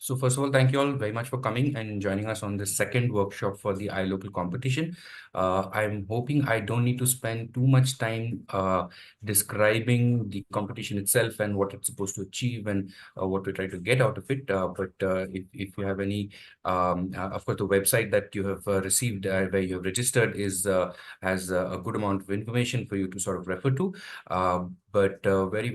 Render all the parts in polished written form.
So first of all, thank you all very much for coming and joining us on this second workshop for the iLocal competition. I'm hoping I don't need to spend too much time describing the competition itself and what it's supposed to achieve and what we try to get out of it. But if you have any, of course, the website that you have received where you have registered has a good amount of information for you to sort of refer to. But very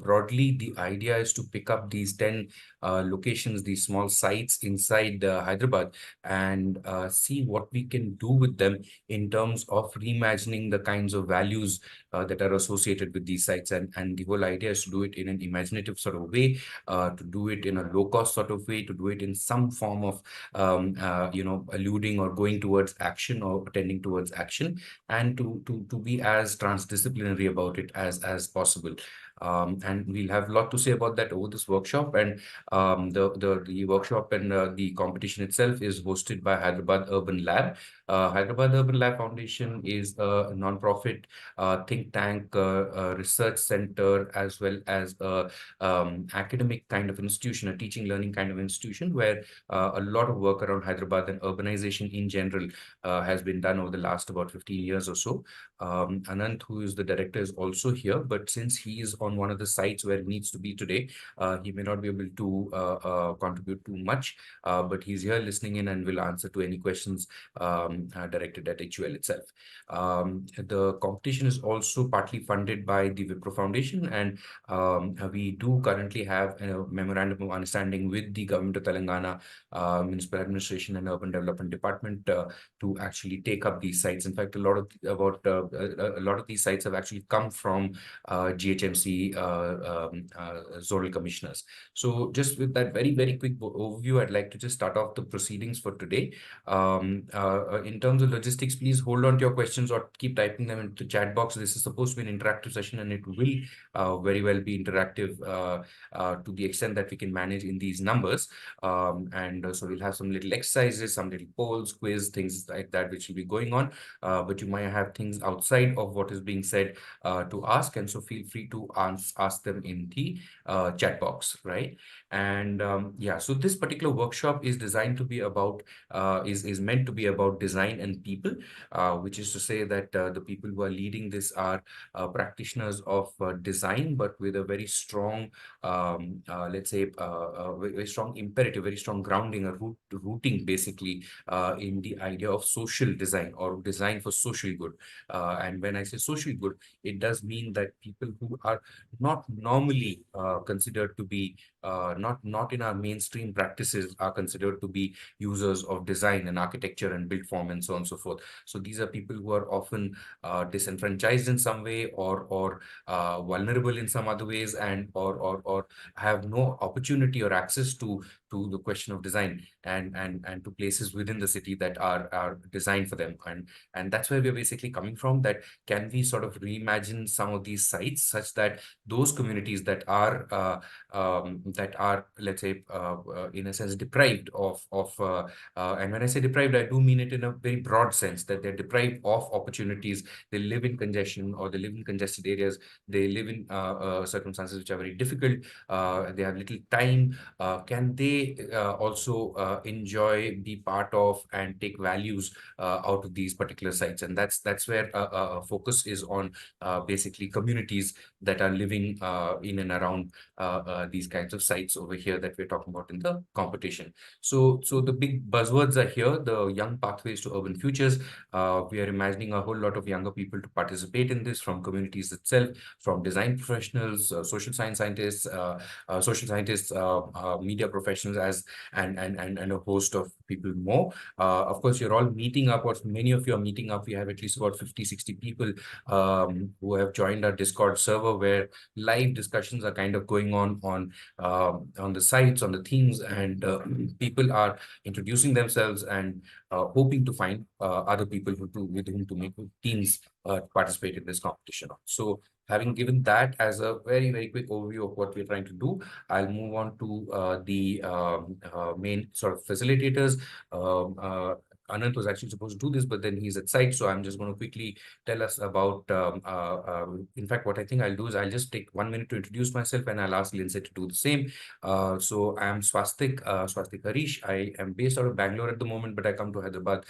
broadly, the idea is to pick up these 10 locations, these small sites inside Hyderabad, and see what we can do with them in terms of reimagining the kinds of values that are associated with these sites. And the whole idea is to do it in an imaginative sort of way, to do it in a low cost sort of way, to do it in some form of, alluding or going towards action or tending towards action, and to be as transdisciplinary about it as possible. And we'll have a lot to say about that over this workshop. And the workshop and the competition itself is hosted by Hyderabad Urban Lab. Hyderabad Urban Lab Foundation is a non-profit think tank, research center, as well as a academic kind of institution, a teaching learning kind of institution, where a lot of work around Hyderabad and urbanization in general has been done over the last about 15 years or so. Anant, who is the director, is also here, but since he is on one of the sites where he needs to be today, he may not be able to contribute too much, but he's here listening in and will answer to any questions directed at HUL itself. The competition is also partly funded by the Wipro Foundation, and we do currently have a memorandum of understanding with the Government of Telangana Municipal Administration and Urban Development Department to actually take up these sites. In fact, a lot of these sites have actually come from GHMC zonal commissioners. So just with that very quick overview, I'd like to just start off the proceedings for today. In terms of logistics, please hold on to your questions or keep typing them into the chat box. This is supposed to be an interactive session, and it will very well be interactive to the extent that we can manage in these numbers. So we'll have some little exercises, some little polls, quiz, things like that, which will be going on. But you might have things outside of what is being said to ask, and so feel free to ask them in the chat box, right? And yeah, so this particular workshop is designed to be about, is meant to be about design and people, which is to say that the people who are leading this are practitioners of design, but with a very strong, let's say, very strong imperative, very strong grounding, a rooting basically in the idea of social design or design for social good. And when I say social good, it does mean that people who are not normally considered to be not in our mainstream practices are considered to be users of design and architecture and built form and so on and so forth. So these are people who are often disenfranchised in some way, or vulnerable in some other ways, and or have no opportunity or access to the question of design and to places within the city that are designed for them. And that's where we're basically coming from, that can we sort of reimagine some of these sites such that those communities that are let's say in a sense deprived of and when I say deprived, I do mean it in a very broad sense, that they're deprived of opportunities. They live in congestion, or they live in congested areas. They live in circumstances which are very difficult. They have little time. Can they also enjoy, be part of, and take values out of these particular sites? And that's where focus is on basically communities that are living in and around these kinds of sites over here that we're talking about in the competition. So the big buzzwords are here: the young pathways to urban futures. We are imagining a whole lot of younger people to participate in this, from communities itself, from design professionals, social scientists, media professionals, and a host of people more. Of course, you're all meeting up, or many of you are meeting up. We have at least about 50-60 people who have joined our Discord server, where live discussions are kind of going on the sites, on the themes, and people are introducing themselves and hoping to find other people with whom to make teams participate in this competition. So having given that as a very quick overview of what we're trying to do, I'll move on to the main sort of facilitators. Anant was actually supposed to do this, but then he's at site. So I'm just going to quickly tell us about, in fact, what I think I'll do is I'll just take 1 minute to introduce myself and I'll ask Lyndsey to do the same. So I'm Swastik Harish. I am based out of Bangalore at the moment, but I come to Hyderabad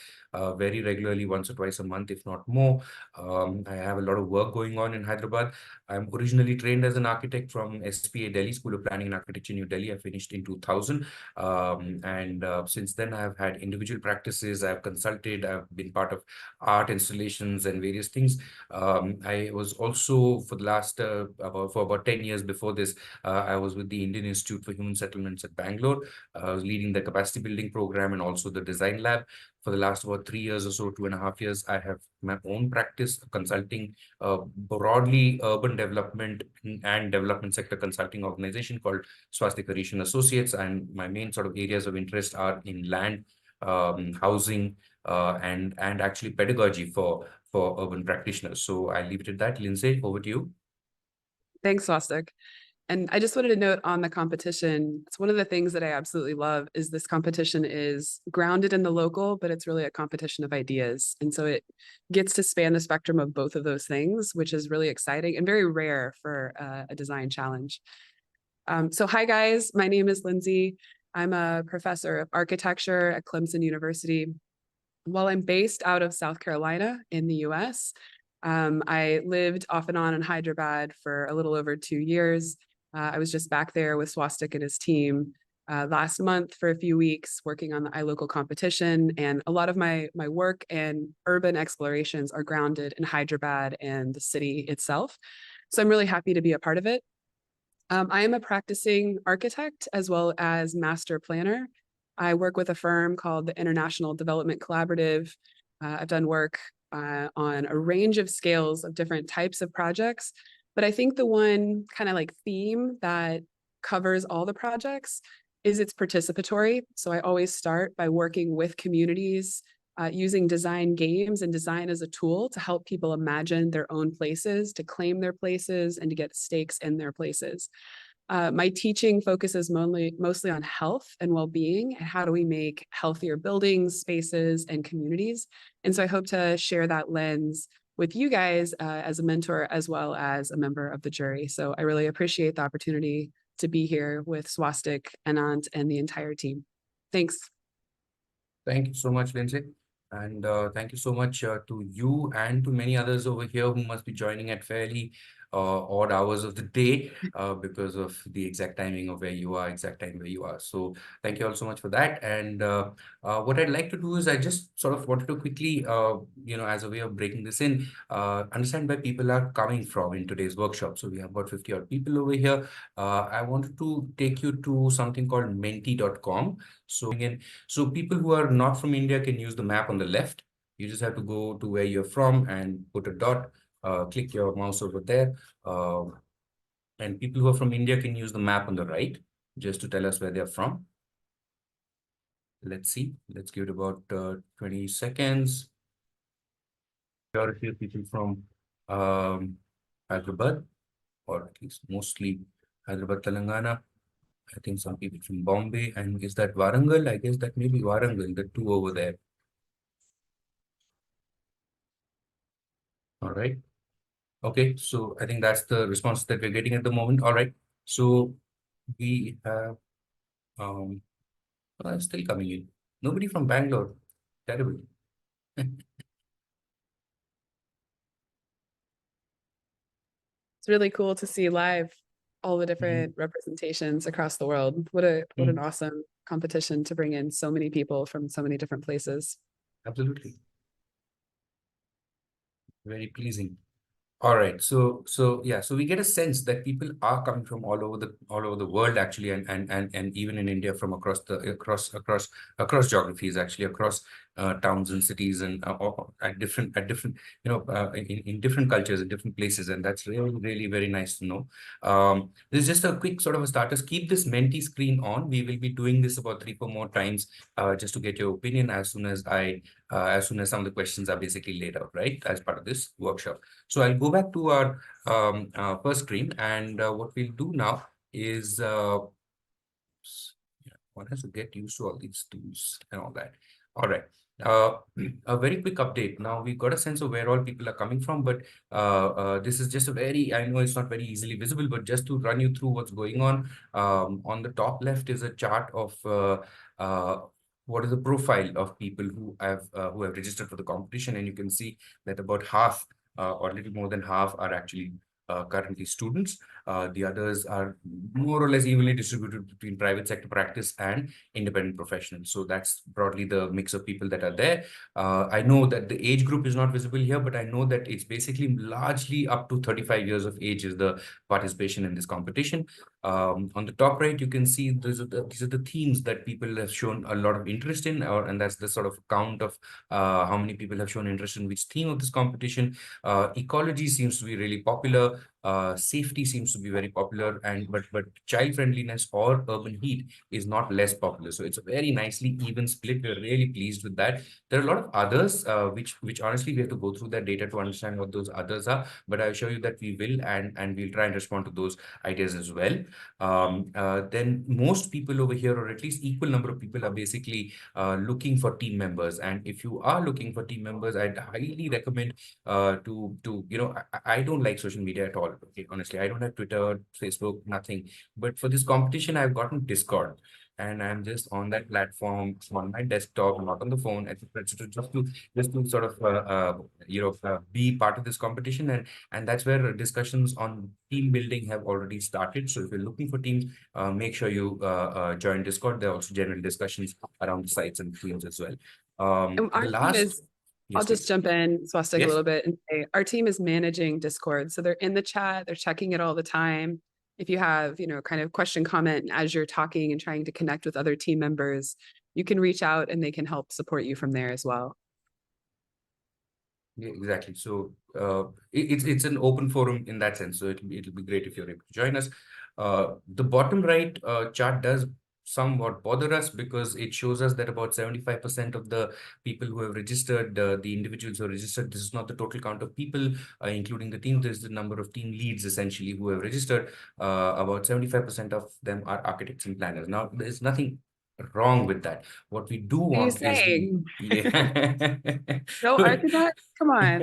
very regularly, once or twice a month, if not more. I have a lot of work going on in Hyderabad. I'm originally trained as an architect from SPA Delhi, School of Planning and Architecture, New Delhi. I finished in 2000. And since then, I've had individual practices. I've consulted. I've been part of art installations and various things. I was also for the last for about 10 years before this, I was with the Indian Institute for Human Settlements at Bangalore. I was leading the capacity building program and also the design lab. For the last about 3 years or so, 2.5 years, I have my own practice consulting, broadly urban development and development sector consulting organization called Swastik Harish and Associates. And my main sort of areas of interest are in land, housing, and actually pedagogy for urban practitioners. So I'll leave it at that. Lyndsey, over to you. Thanks, Swastik. And I just wanted to note on the competition, it's one of the things that I absolutely love is this competition is grounded in the local, but it's really a competition of ideas. And so it gets to span the spectrum of both of those things, which is really exciting and very rare for a design challenge. So hi guys, my name is Lyndsey. I'm a professor of architecture at Clemson University. While I'm based out of South Carolina in the US, I lived off and on in Hyderabad for a little over 2 years. I was just back there with Swastik and his team last month for a few weeks working on the iLocal competition. And a lot of my work and urban explorations are grounded in Hyderabad and the city itself. So I'm really happy to be a part of it. I am a practicing architect as well as master planner. I work with a firm called the International Development Collaborative. I've done work on a range of scales of different types of projects. But I think the one kind of like theme that covers all the projects is it's participatory. So I always start by working with communities, using design games and design as a tool to help people imagine their own places, to claim their places, and to get stakes in their places. My teaching focuses mostly on health and well-being and how do we make healthier buildings, spaces, and communities. And so I hope to share that lens with you guys as a mentor as well as a member of the jury. So I really appreciate the opportunity to be here with Swastik, Anant, and the entire team. Thanks. Thank you so much, Lyndsey. And thank you so much to you and to many others over here who must be joining at fairly odd hours of the day because of the exact timing of where you are, exact time where you are. So thank you all so much for that. And what I'd like to do is I just sort of wanted to quickly, as a way of breaking this in, understand where people are coming from in today's workshop. So we have about 50 odd people over here. I wanted to take you to something called menti.com. So people who are not from India can use the map on the left. You just have to go to where you're from and put a dot, click your mouse over there. And people who are from India can use the map on the right, just to tell us where they're from. Let's see. Let's give it about 20 seconds. There are a few people from Hyderabad, or at least mostly Hyderabad, Telangana. I think some people from Bombay. And is that Warangal? I guess that may be Warangal, the two over there. All right. Okay, so I think that's the response that we're getting at the moment. All right. So we have still coming in. Nobody from Bangalore. Terrible. It's really cool to see live all the different representations across the world. What an awesome competition to bring in so many people from so many different places. Absolutely. Very pleasing. All right. So yeah, so we get a sense that people are coming from all over the world actually, and even in India from across geographies actually, across towns and cities, and at different in different cultures in different places, and that's really very nice to know. This is just a quick sort of a starters. Keep this Menti screen on. We will be doing this about 3-4 more times just to get your opinion as soon as some of the questions are basically laid out, right, as part of this workshop. So I'll go back to our first screen, and what we'll do now is one has to get used to all these tools and all that. All right. A very quick update. Now we got a sense of where all people are coming from, but this is just a very, I know it's not very easily visible, but just to run you through what's going on the top left is a chart of what is the profile of people who have registered for the competition, and you can see that about half or a little more than half are actually currently students. The others are more or less evenly distributed between private sector practice and independent professionals. So that's broadly the mix of people that are there. I know that the age group is not visible here, but I know that it's basically largely up to 35 years of age is the participation in this competition. On the top right, you can see these are the themes that people have shown a lot of interest in, and that's the sort of count of how many people have shown interest in which theme of this competition. Ecology seems to be really popular. Safety seems to be very popular, and but child friendliness or urban heat is not less popular. So it's a very nicely even split. We're really pleased with that. There are a lot of others, which honestly we have to go through that data to understand what those others are. But I assure you that we will, and we'll try and respond to those ideas as well. Then most people over here, or at least equal number of people, are basically looking for team members. And if you are looking for team members, I'd highly recommend to I don't like social media at all. Okay, honestly, I don't have Twitter, Facebook, nothing. But for this competition, I've gotten Discord, and I'm just on that platform on my desktop, not on the phone, etc. Just to sort of be part of this competition, and that's where discussions on team building have already started. So if you're looking for teams, make sure you join Discord. There are also general discussions around the sites and themes as well. And our The team last, is, I'll yes, just please. jump in, Swastik, a Yes. little bit and say our team is managing Discord. So they're in the chat, they're checking it all the time. If you have, kind of question, comment as you're talking and trying to connect with other team members, you can reach out and they can help support you from there as well. Yeah, exactly. So it's an open forum in that sense. So it'll be great if you're able to join us. The bottom right chart does somewhat bother us because it shows us that about 75% of the people who have registered, the individuals who are registered, this is not the total count of people, including the team. There's the number of team leads essentially who have registered. About 75% of them are architects and planners. Now, there's nothing wrong with that. What we do What are you want is the saying? yeah. No architect? Come on.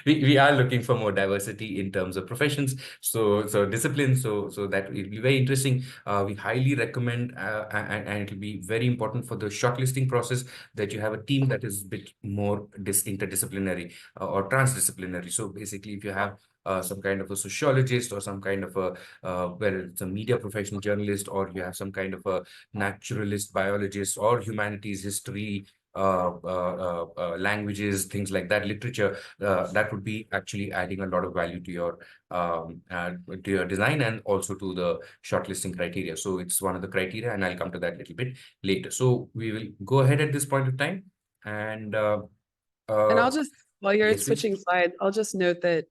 We are looking for more diversity in terms of professions, so disciplines, so that it'll be very interesting. We highly recommend, and it'll be very important for the shortlisting process that you have a team that is a bit more interdisciplinary or transdisciplinary. So basically, if you have some kind of a sociologist or some kind of a whether it's a media professional journalist, or you have some kind of a naturalist biologist or humanities history, languages, things like that, literature, that would be actually adding a lot of value to your design and also to the shortlisting criteria. So it's one of the criteria, and I'll come to that a little bit later. So we will go ahead at this point of time, and And uh, I'll just, while you're yes, please. switching slides, I'll just note that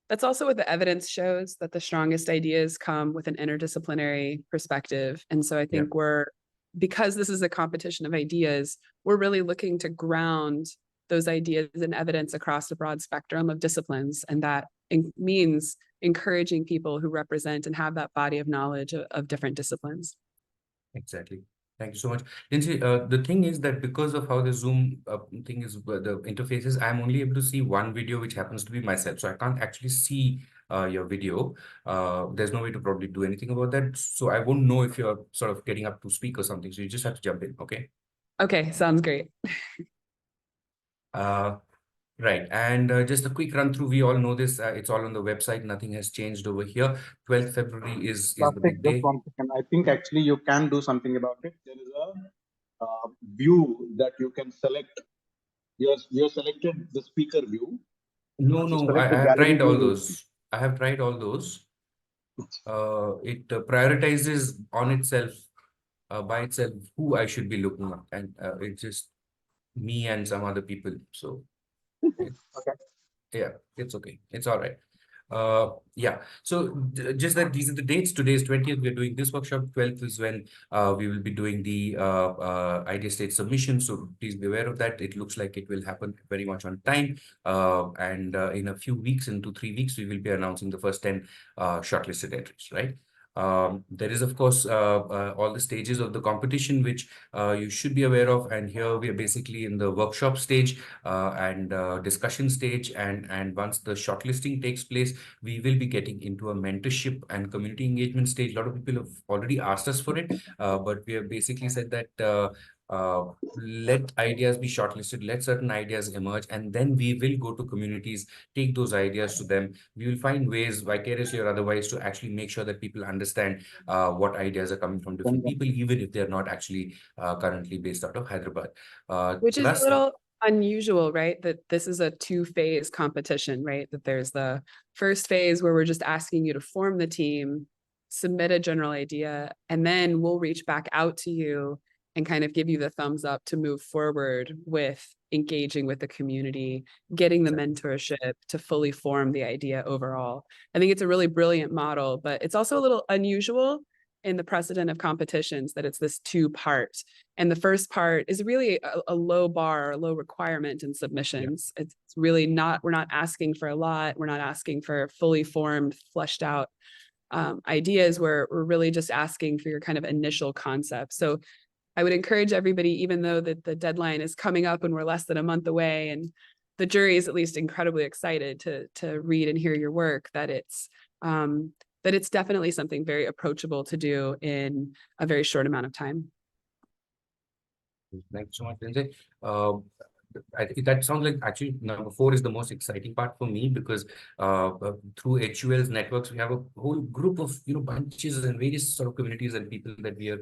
that's also what the evidence shows, that the strongest ideas come with an interdisciplinary perspective. And so I Yeah. think because this is a competition of ideas, we're really looking to ground those ideas in evidence across a broad spectrum of disciplines. And that means encouraging people who represent and have that body of knowledge of different disciplines. Exactly. Thank you so much. Lyndsey, the thing is that because of how the Zoom thing is, the interface is, I'm only able to see one video, which happens to be myself. So I can't actually see your video. There's no way to probably do anything about that. So I won't know if you're sort of getting up to speak or something. So you just have to jump in, okay? Okay, sounds great. Uh, right. And just a quick run through. We all know this. It's all on the website. Nothing has changed over here. 12th February is the Swastik, big just day. 1 second. I think actually you can do something about it. There is a view that you can select. You're selected the speaker view. No, So no, I select the have gallery tried all view. those. I have tried all those. It prioritizes on itself, by itself, who I should be looking at, and it's just me and some other people. So Okay. yeah, it's okay. It's all right. Yeah. So just that these are the dates. Today is 20th. We're doing this workshop. 12th is when we will be doing the idea state submission. So please be aware of that. It looks like it will happen very much on time. And in a few weeks, in 2-3 weeks, we will be announcing the first 10 shortlisted entries, right? There is, of course, all the stages of the competition, which you should be aware of. And here we are basically in the workshop stage and discussion stage. And once the shortlisting takes place, we will be getting into a mentorship and community engagement stage. A lot of people have already asked us for it, but we have basically said that let ideas be shortlisted, let certain ideas emerge, and then we will go to communities, take those ideas to them. We will find ways, vicariously or otherwise, to actually make sure that people understand what ideas are coming from different people, even if they're not actually currently based out of Hyderabad. Which So is a that's little unusual, right? That this is a two-phase competition, right? That there's the first phase where we're just asking you to form the team, submit a general idea, and then we'll reach back out to you and kind of give you the thumbs up to move forward with engaging with the community, getting the mentorship to fully form the idea overall. I think it's a really brilliant model, but it's also a little unusual in the precedent of competitions that it's this two-part. And the first part is really a low bar, a low requirement in submissions. Yeah. It's really not, we're not asking for a lot. We're not asking for fully formed, fleshed out ideas. We're really just asking for your kind of initial concept. So I would encourage everybody, even though that the deadline is coming up and we're less than a month away, and the jury is at least incredibly excited to read and hear your work, that it's definitely something very approachable to do in a very short amount of time. Thanks so much, Lyndsey. That sounds like actually number 4 is the most exciting part for me, because through HUL's networks, we have a whole group of bunches and various sort of communities and people that we are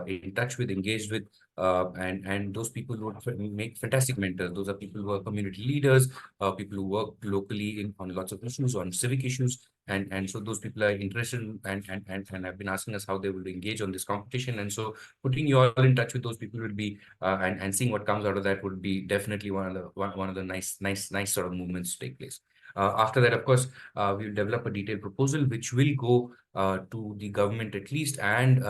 in touch with, engaged with, and those people would make fantastic mentors. Those are people who are community leaders, people who work locally on lots of issues, on civic issues, and so those people are interested and have been asking us how they will engage on this competition. And so putting you all in touch with those people would be and seeing what comes out of that would be definitely one of the nice sort of movements to take place. After that, of course, we'll develop a detailed proposal which will go to the government at least, and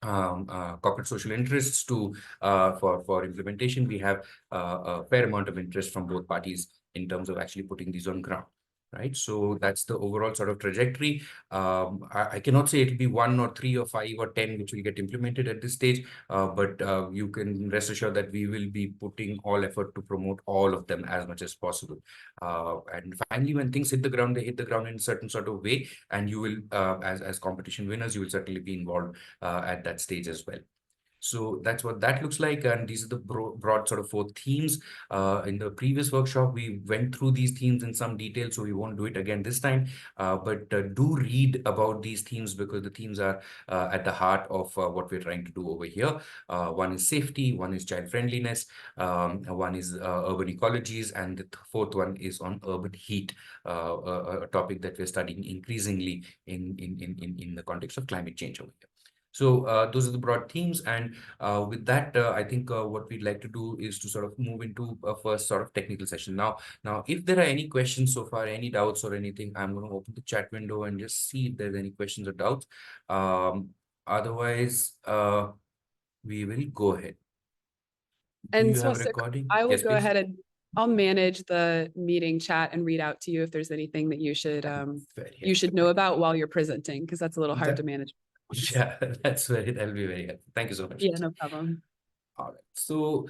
corporate social interests to for implementation. We have a fair amount of interest from both parties in terms of actually putting these on ground. Right, so that's the overall sort of trajectory. I cannot say it'll be 1 or 3 or 5 or 10 which will get implemented at this stage, but you can rest assured that we will be putting all effort to promote all of them as much as possible. And finally, when things hit the ground, they hit the ground in a certain sort of way, and you will, as competition winners, you will certainly be involved at that stage as well. So that's what that looks like. And these are the broad sort of 4 themes. In the previous workshop, we went through these themes in some detail, so we won't do it again this time. But do read about these themes, because the themes are at the heart of what we're trying to do over here. One is safety, one is child friendliness, one is urban ecologies, and the 4th one is on urban heat, a topic that we're studying increasingly in the context of climate change over here. So those are the broad themes, and with that, I think what we'd like to do is to sort of move into a first sort of technical session. Now, if there are any questions so far, any doubts or anything, I'm going to open the chat window and just see if there's any questions or doubts. Otherwise, we will go ahead. And you have a Swastik, recording? I will Yes, go please. ahead and I'll manage the meeting chat and read out to you if there's anything that you should know about while you're presenting, because that's a little hard to manage. Yeah, that'll be very helpful. Thank you so much. Yeah, no problem. All right. So,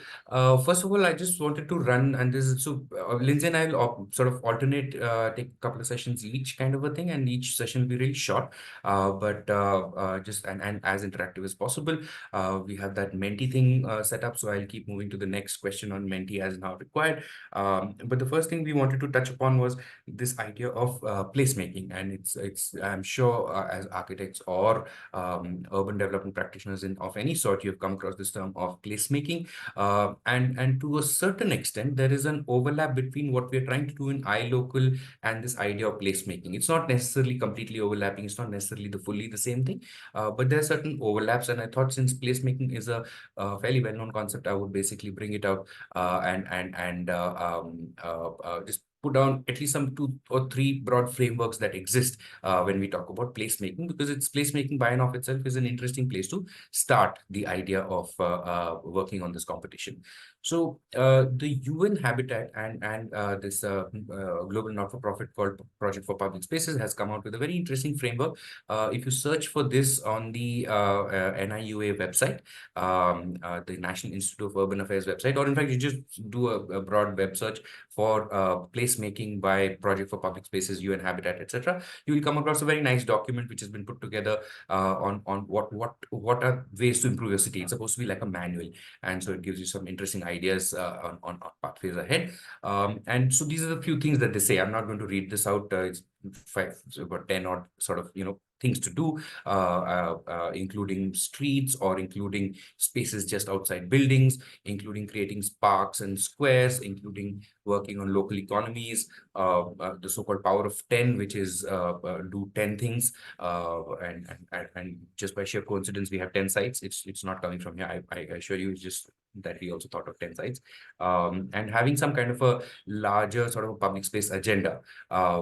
first of all, I just wanted to run, and this is so Lyndsey and I will sort of alternate, take a couple of sessions each, kind of a thing, and each session will be really short, but just and as interactive as possible. We have that Menti thing set up, so I'll keep moving to the next question on Menti as now required. But the first thing we wanted to touch upon was this idea of placemaking, and it's I'm sure as architects or urban development practitioners of any sort, you've come across this term of placemaking, and to a certain extent there is an overlap between what we're trying to do in iLocal and this idea of placemaking. It's not necessarily completely overlapping, it's not necessarily fully the same thing, but there are certain overlaps, and I thought since placemaking is a fairly well-known concept, I would basically bring it out and just put down at least some 2 or 3 broad frameworks that exist when we talk about placemaking, because it's placemaking by and of itself is an interesting place to start the idea of working on this competition. So the UN Habitat and this global not-for-profit called Project for Public Spaces has come out with a very interesting framework. If you search for this on the NIUA website, the National Institute of Urban Affairs website, or in fact, you just do a broad web search for placemaking by Project for Public Spaces, UN Habitat, etc., you will come across a very nice document which has been put together on what are ways to improve your city. It's supposed to be like a manual, and so it gives you some interesting ideas on pathways ahead. And so these are the few things that they say. I'm not going to read this out. It's about 10 odd sort of things to do, including streets or including spaces just outside buildings, including creating parks and squares, including working on local economies, the so-called power of 10, which is do 10 things, and just by sheer coincidence we have 10 sites. It's not coming from here. I assure you, it's just that we also thought of 10 sites, and having some kind of a larger sort of a public space agenda,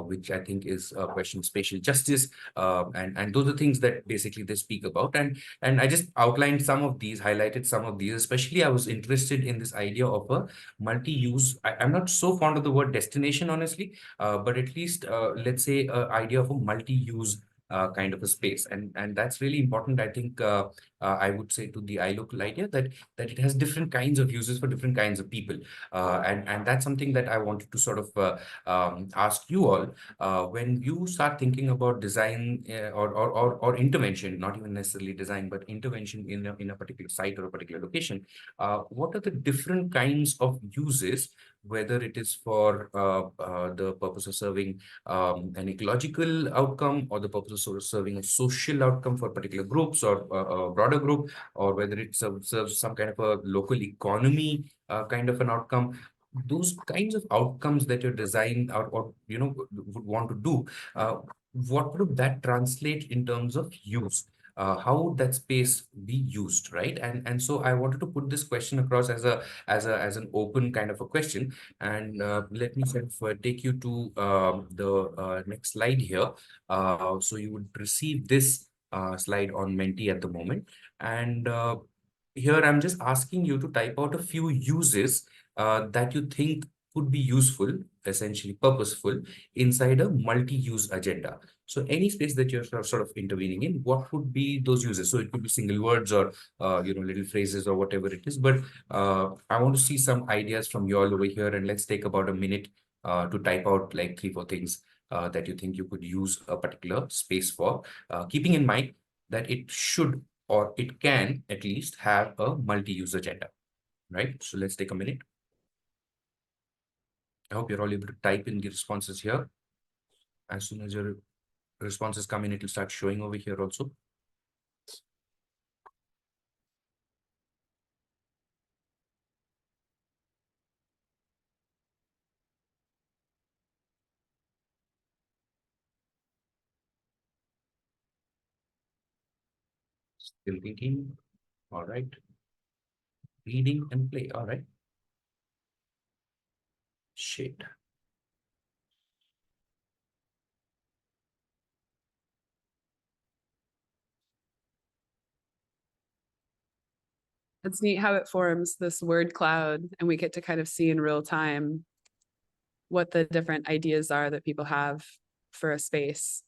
which I think is a question of spatial justice, and those are things that basically they speak about. And I just outlined some of these, highlighted some of these. Especially I was interested in this idea of a multi-use. I'm not so fond of the word destination, honestly, but at least let's say an idea of a multi-use kind of a space, and that's really important. I think I would say to the iLocal idea that it has different kinds of uses for different kinds of people, and that's something that I wanted to sort of ask you all. When you start thinking about design or intervention, not even necessarily design, but intervention in a particular site or a particular location, what are the different kinds of uses, whether it is for the purpose of serving an ecological outcome, or the purpose of sort of serving a social outcome for particular groups or a broader group, or whether it serves some kind of a local economy kind of an outcome. Those kinds of outcomes that your design or would want to do, what would that translate in terms of use? How would that space be used, right? And so I wanted to put this question across as an open kind of a question. And let me sort of take you to the next slide here. So you would receive this slide on Menti at the moment. And here I'm just asking you to type out a few uses that you think could be useful, essentially purposeful, inside a multi-use agenda. So any space that you're sort of intervening in, what would be those uses? So it could be single words or little phrases or whatever it is. But I want to see some ideas from you all over here, and let's take about a minute to type out like 3-4 things that you think you could use a particular space for, keeping in mind that it should or it can at least have a multi-use agenda, right? So let's take a minute. I hope you're all able to type in the responses here. As soon as your responses come in, it will start showing over here also. Still thinking. All right. Reading and play. All right. Shade. It's neat how it forms this word cloud, and we get to kind of see in real time what the different ideas are that people have for a space.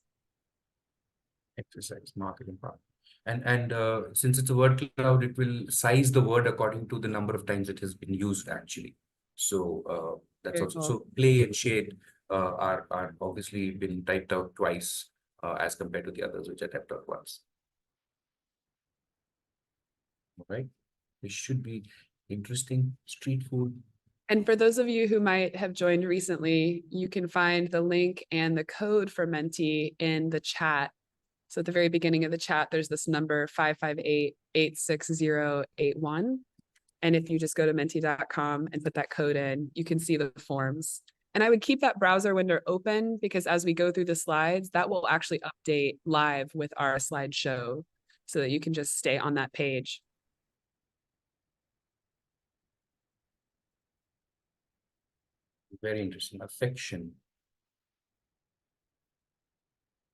Exercise, marketing part. And since it's a word cloud, it will size the word according to the number of times it has been used, actually. So that's Very also, cool. so play and shade are obviously been typed out twice as compared to the others, which are typed out once. All right. This should be interesting. Street food. And for those of you who might have joined recently, you can find the link and the code for Menti in the chat. So at the very beginning of the chat, there's this number 558-86081. And if you just go to menti.com and put that code in, you can see the forms. And I would keep that browser window open, because as we go through the slides, that will actually update live with our slideshow so that you can just stay on that page. Very interesting. Affection.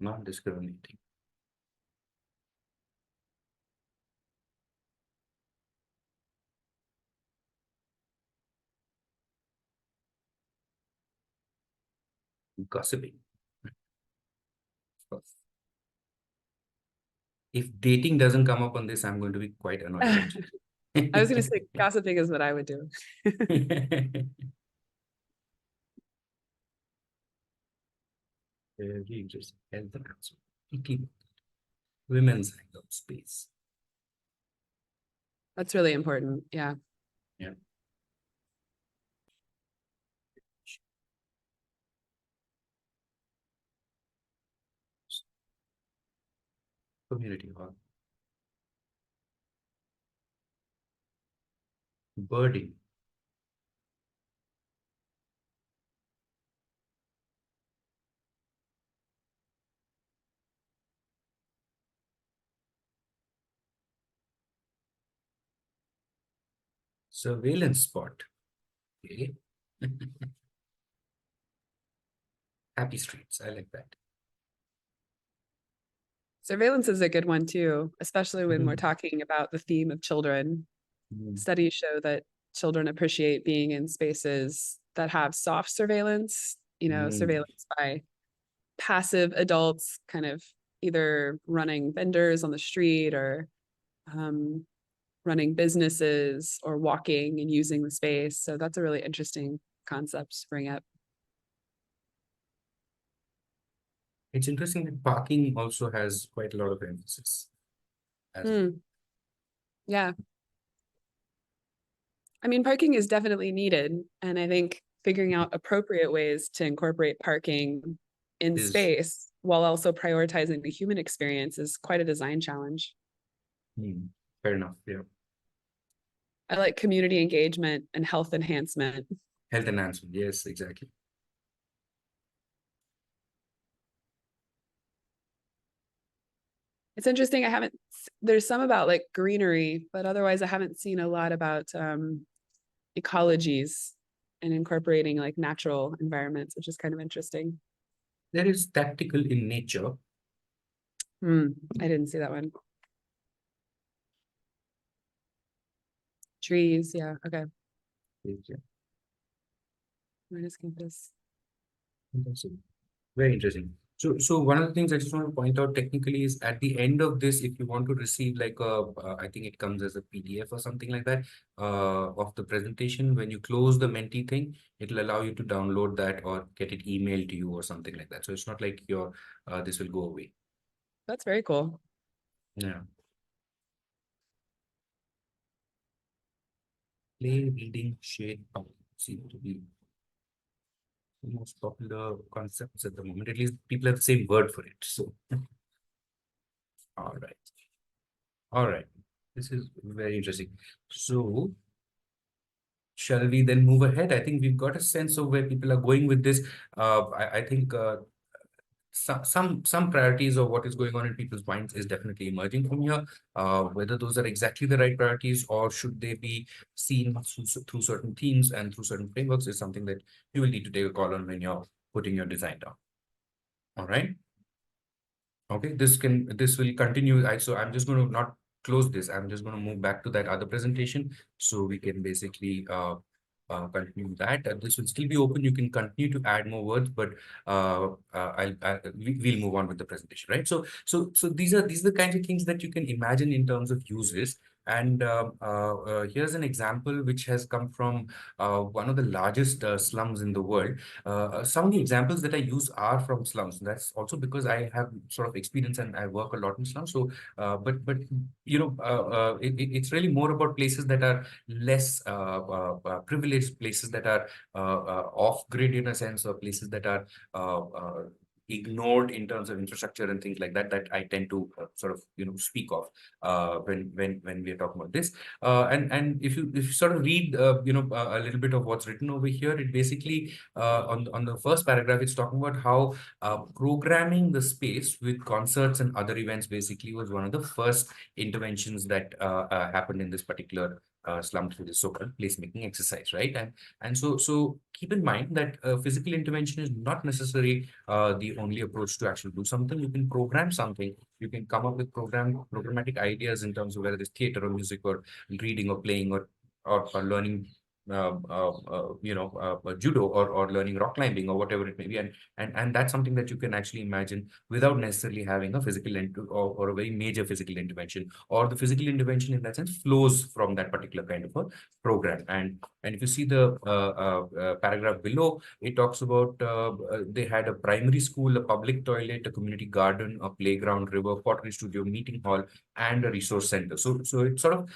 Non-discriminating. Gossiping. If dating doesn't come up on this, I'm going to be quite annoyed eventually. I was going to say gossiping is what I would do. Very interesting. Health and counsel. Women's hangout space. That's really important. Yeah. Yeah. Community hall. Birding. Surveillance spot. Okay. Happy streets. I like that. Surveillance is a good one too, especially when we're Mhm. talking about the theme of children. Mm. Studies show that children appreciate being in spaces that have soft surveillance, surveillance by passive adults, kind of either running vendors on the street or running businesses or walking and using the space. So that's a really interesting concept to bring up. It's interesting that parking also has quite a lot of emphasis. Yeah. I mean, parking is definitely needed. And I think figuring out appropriate ways to incorporate parking in space while also prioritizing the human experience is quite a design challenge. Fair enough. Yeah. I like community engagement and health enhancement. Health enhancement. Yes, exactly. It's interesting. There's some about like greenery, but otherwise I haven't seen a lot about ecologies and incorporating like natural environments, which is kind of interesting. There is tactical in nature. I didn't see that one. Trees, yeah, okay. Yeah. Where is campus? Very interesting. So one of the things I just want to point out technically is at the end of this, if you want to receive like I think it comes as a PDF or something like that, of the presentation, when you close the Menti thing, it'll allow you to download that or get it emailed to you or something like that. So it's not like this will go away. That's very cool. Yeah. Play, reading, shade, seem to be the most popular concepts at the moment. At least people have the same word for it. So, all right. All right. This is very interesting. So, shall we then move ahead? I think we've got a sense of where people are going with this. I think some priorities of what is going on in people's minds is definitely emerging from here. Whether those are exactly the right priorities or should they be seen through certain themes and through certain frameworks is something that you will need to take a call on when you're putting your design down. All right. Okay, this will continue. So I'm just going to not close this. I'm just going to move back to that other presentation so we can basically continue that. This will still be open. You can continue to add more words, but we'll move on with the presentation, right? So these are the kinds of things that you can imagine in terms of uses. And here's an example which has come from one of the largest slums in the world. Some of the examples that I use are from slums. That's also because I have sort of experience and I work a lot in slums. So, but it's really more about places that are less privileged, places that are off grid in a sense, or places that are ignored in terms of infrastructure and things like that. That I tend to sort of speak of when we are talking about this. And if you sort of read a little bit of what's written over here, it basically on the first paragraph, it's talking about how programming the space with concerts and other events basically was one of the first interventions that happened in this particular slum through the so-called placemaking exercise, right? And so keep in mind that physical intervention is not necessarily the only approach to actually do something. You can program something. You can come up with programmatic ideas in terms of whether it's theater or music or reading or playing or learning judo or learning rock climbing or whatever it may be, and that's something that you can actually imagine without necessarily having a or a very major physical intervention, or the physical intervention in that sense flows from that particular kind of a program. And if you see the paragraph below, it talks about they had a primary school, a public toilet, a community garden, a playground, river, pottery studio, meeting hall, and a resource center. So it's sort of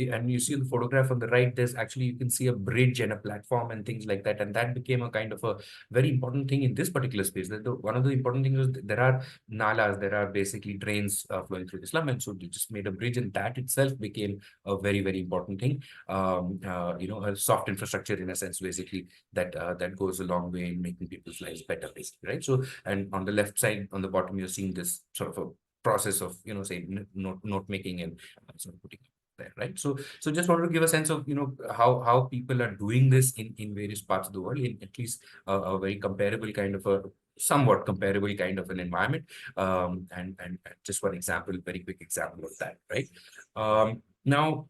and you see the photograph on the right, there's actually, you can see a bridge and a platform and things like that. And that became a kind of a very important thing in this particular space. That one of the important things is there are nalas, there are basically drains flowing through the slum. And so they just made a bridge, and that itself became a very, very important thing. A soft infrastructure in a sense, basically, that goes a long way in making people's lives better, basically, right? So, and on the left side, on the bottom, you're seeing this sort of a process of, say, note making and sort of putting there, right? So just wanted to give a sense of, how people are doing this in various parts of the world, in at least a very comparable kind of a somewhat comparable kind of an environment. And just one example, very quick example of that, right? Now,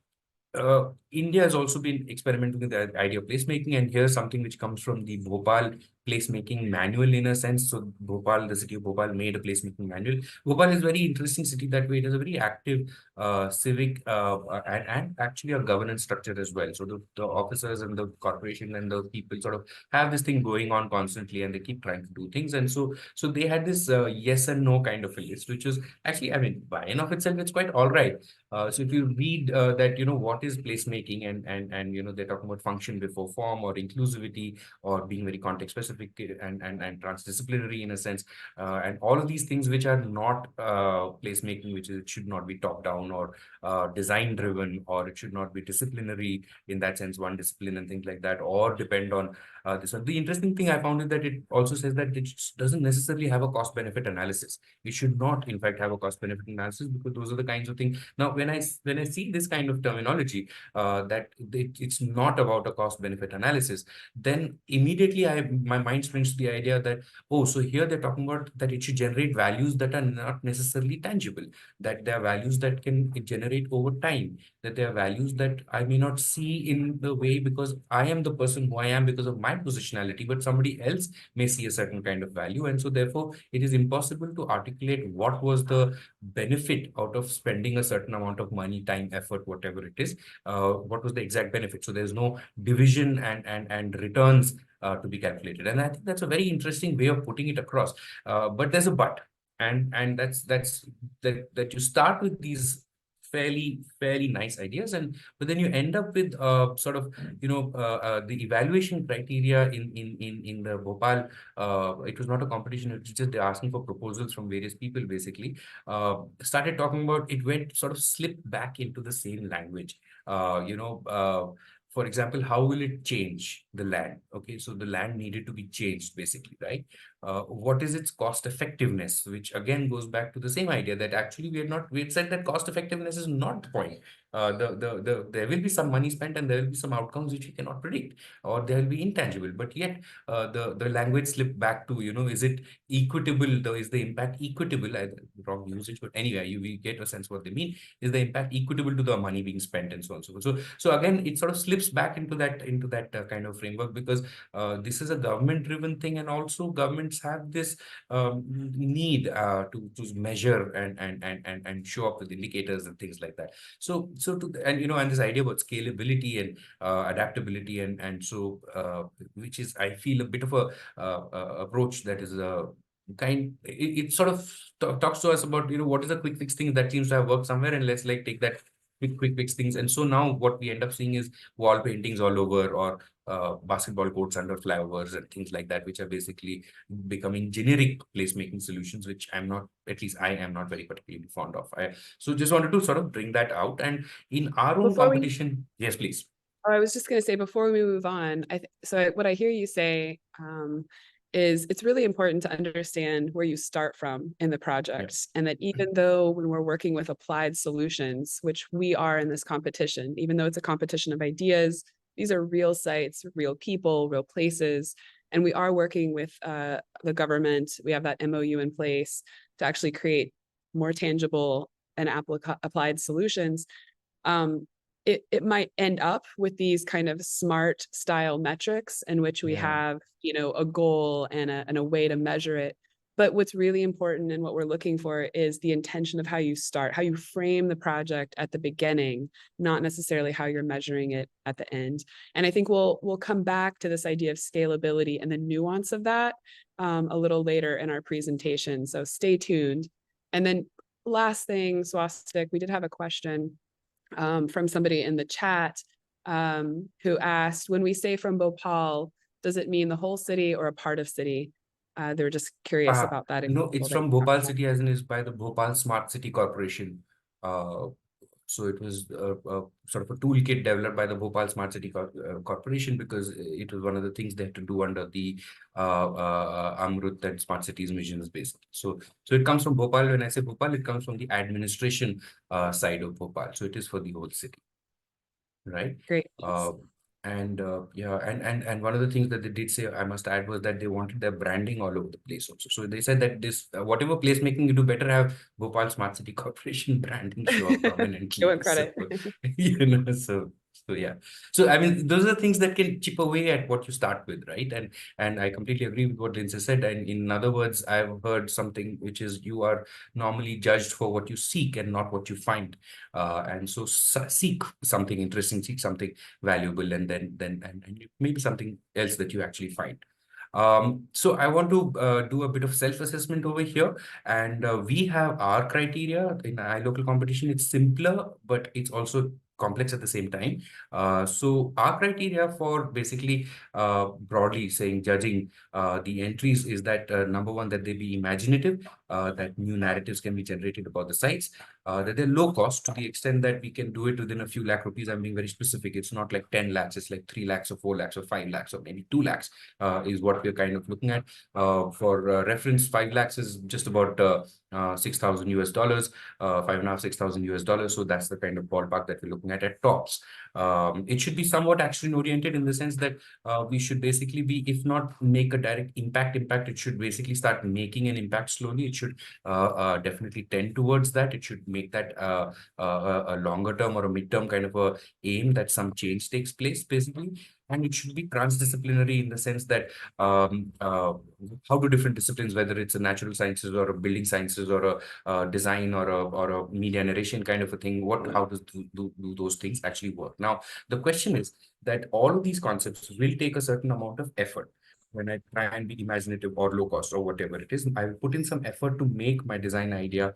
India has also been experimenting with the idea of placemaking, and here's something which comes from the Bhopal placemaking manual in a sense. So Bhopal, the city of Bhopal, made a placemaking manual. Bhopal is a very interesting city that way. It is a very active civic and actually a governance structure as well. So the officers and the corporation and the people sort of have this thing going on constantly, and they keep trying to do things. And so they had this yes and no kind of a list, which is actually, I mean, by and of itself, it's quite all right. So if you read that, what is placemaking, and they're talking about function before form, or inclusivity, or being very context specific and transdisciplinary in a sense, and all of these things which are not placemaking, which is, it should not be top down or design driven, or it should not be disciplinary in that sense, one discipline and things like that, or depend on this one. The interesting thing I found is that it also says that it doesn't necessarily have a cost benefit analysis. It should not, in fact, have a cost benefit analysis, because those are the kinds of things. Now, when I see this kind of terminology, that it's not about a cost benefit analysis, then immediately my mind springs to the idea that, oh, so here they're talking about that it should generate values that are not necessarily tangible, that there are values that can generate over time, that there are values that I may not see in the way because I am the person who I am because of my positionality, but somebody else may see a certain kind of value. And so therefore it is impossible to articulate what was the benefit out of spending a certain amount of money, time, effort, whatever it is, what was the exact benefit. So there's no division and returns to be calculated. And I think that's a very interesting way of putting it across. But there's a but, and that's that you start with these fairly nice ideas, but then you end up with sort of the evaluation criteria in the Bhopal. It was not a competition, it was just they're asking for proposals from various people, basically. Started talking about, it went sort of slipped back into the same language. For example, how will it change the land? Okay, so the land needed to be changed, basically, right? What is its cost effectiveness, which again goes back to the same idea that actually we had said that cost effectiveness is not the point. There will be some money spent, and there will be some outcomes which we cannot predict, or there will be intangible, but yet the language slipped back to, is it equitable, though? Is the impact equitable? Wrong usage, but anyway, we get a sense what they mean. Is the impact equitable to the money being spent, and so on, so forth. So again, it sort of slips back into that kind of framework, because this is a government driven thing, and also governments have this need to measure and show up with indicators and things like that. And this idea about scalability and adaptability, and so which is, I feel, a bit of a approach that is it sort of talks to us about, what is a quick fix thing that seems to have worked somewhere, and let's like take that quick fix things. And so now what we end up seeing is wall paintings all over, or basketball courts under flyovers and things like that, which are basically becoming generic placemaking solutions, which I am not very particularly fond of. So just wanted to sort of bring that out. And in our own competition, yes, please. I was just going to say, before we move on, what I hear you say is it's really important to understand where you start from in the project. And that even though when we're working with applied solutions, which we are in this competition, even though it's a competition of ideas, these are real sites, real people, real places. And we are working with the government. We have that MOU in place to actually create more tangible and applied solutions. It might end up with these kind of SMART style metrics in which we have, you know, a goal and a way to measure it. But what's really important and what we're looking for is the intention of how you start, how you frame the project at the beginning, not necessarily how you're measuring it at the end. And I think we'll come back to this idea of scalability and the nuance of that a little later in our presentation. So stay tuned. And then last thing, Swastik, we did have a question from somebody in the chat who asked, when we say from Bhopal, does it mean the whole city or a part of city? They were just curious about that. No, it's from Bhopal City, as in is by the Bhopal Smart City Corporation. So it was sort of a toolkit developed by the Bhopal Smart City Corporation, because it was one of the things they had to do under the Amrut and Smart Cities missions, basically. So it comes from Bhopal. When I say Bhopal, it comes from the administration side of Bhopal. So it is for the whole city, right? Great. And one of the things that they did say, I must add, was that they wanted their branding all over the place also. So they said that this whatever placemaking you do, better have Bhopal Smart City Corporation branding show up prominently. Show it credit. So yeah. So I mean, those are things that can chip away at what you start with, right? And I completely agree with what Lyndsey said. And in other words, I've heard something which is, you are normally judged for what you seek and not what you find. And so seek something interesting, seek something valuable, and then maybe something else that you actually find. So I want to do a bit of self-assessment over here, and we have our criteria in iLocal competition. It's simpler, but it's also complex at the same time. So our criteria for basically broadly saying judging the entries is that number one, that they be imaginative, that new narratives can be generated about the sites, that they're low cost to the extent that we can do it within a few lakh rupees. I'm being very specific. It's not like 10 lakhs, it's like 3 lakhs or 4 lakhs or 5 lakhs or maybe 2 lakhs is what we're kind of looking at. For reference, 5 lakhs is just about $6,000 US, $5.5, $6,000 US. So that's the kind of ballpark that we're looking at tops. It should be somewhat action oriented in the sense that we should basically be, if not make a direct impact, it should basically start making an impact slowly. It should definitely tend towards that. It should make that a longer term or a mid-term kind of a aim that some change takes place, basically. And it should be transdisciplinary in the sense that how do different disciplines, whether it's a natural sciences or a building sciences or a design or a media narration kind of a thing, how does do those things actually work? Now, the question is that all of these concepts will take a certain amount of effort. When I try and be imaginative or low cost or whatever it is, I will put in some effort to make my design idea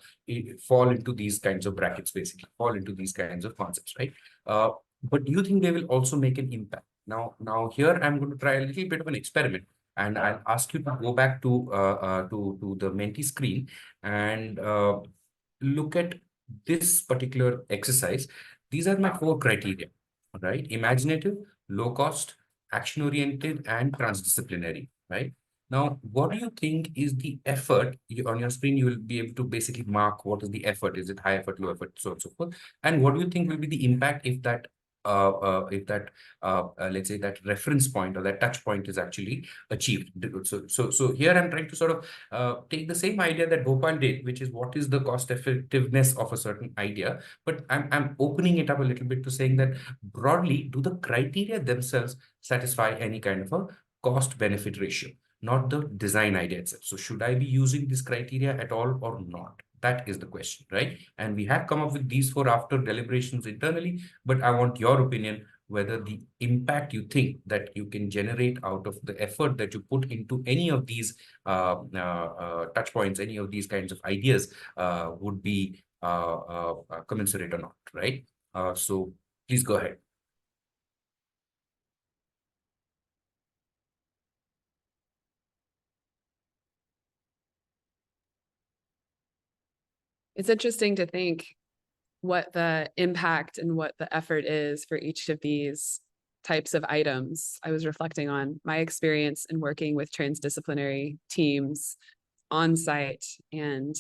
fall into these kinds of brackets, basically, fall into these kinds of concepts, right? But do you think they will also make an impact? Now here I'm going to try a little bit of an experiment, and I'll ask you to go back to the Menti screen and look at this particular exercise. These are my 4 criteria, right? Imaginative, low cost, action-oriented, and transdisciplinary, right? Now, what do you think is the effort? On your screen, you will be able to basically mark what is the effort. Is it high effort, low effort, so on and so forth? And what do you think will be the impact if that let's say that reference point or that touch point is actually achieved? So here I'm trying to sort of take the same idea that Bhopal did, which is what is the cost effectiveness of a certain idea, but I'm opening it up a little bit to saying that broadly, do the criteria themselves satisfy any kind of a cost benefit ratio, not the design idea itself? So should I be using this criteria at all or not? That is the question, right? And we have come up with these 4 after deliberations internally, but I want your opinion whether the impact you think that you can generate out of the effort that you put into any of these touch points, any of these kinds of ideas would be commensurate or not, right? So please go ahead. It's interesting to think what the impact and what the effort is for each of these types of items. I was reflecting on my experience in working with transdisciplinary teams on site, and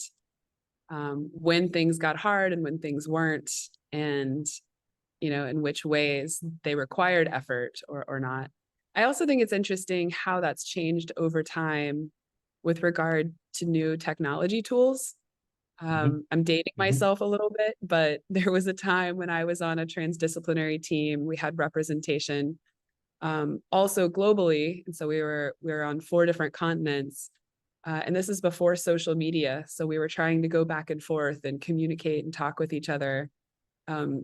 when things got hard and when things weren't, and in which ways they required effort or not. I also think it's interesting how that's changed over time with regard to new technology tools. I'm dating myself a little bit, but there was a time when I was on a transdisciplinary team. We had representation also globally. And so we were on 4 different continents. And this is before social media. So we were trying to go back and forth and communicate and talk with each other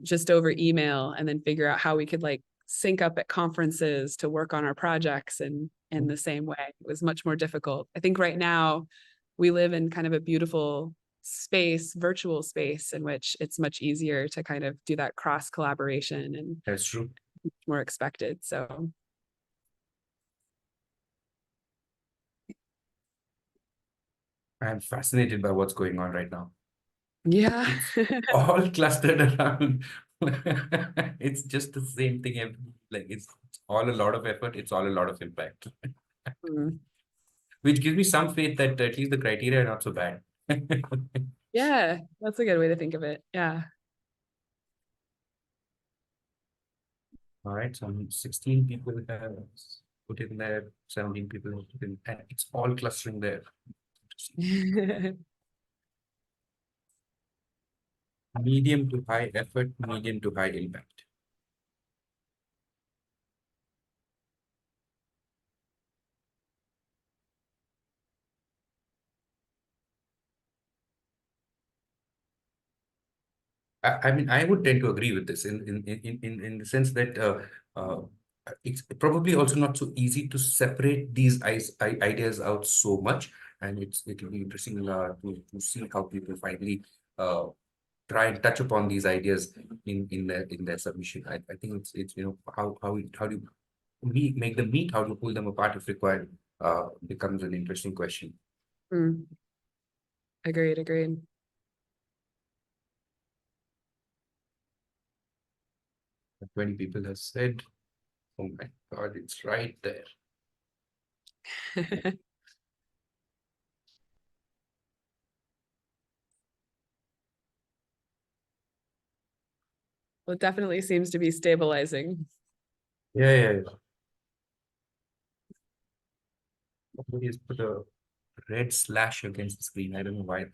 just over email, and then figure out how we could like sync up at conferences to work on our projects and in the same way. It was much more difficult. I think right now we live in kind of a beautiful space, virtual space, in which it's much easier to kind of do that cross collaboration, and That's true. more expected. So I'm fascinated by what's going on right now. yeah. It's all clustered around. It's just the same thing. Like it's all a lot of effort. It's all a lot of impact, which gives me some faith that at least the criteria are not so bad. Yeah, that's a good way to think of it. Yeah. All right, some 16 people have put in there, 17 people have put in, and it's all clustering there. Medium to high effort, medium to high impact. I mean, I would tend to agree with this in the sense that it's probably also not so easy to separate these ideas out so much, and it'll be interesting to see how people finally try and touch upon these ideas in their submission. I think it's how do you make them meet, how do you pull them apart if required, becomes an interesting question. Agreed. 20 people have said, oh my God, it's right there. Well, it definitely seems to be stabilizing. Yeah. Somebody has put a red slash against the screen. I don't know why.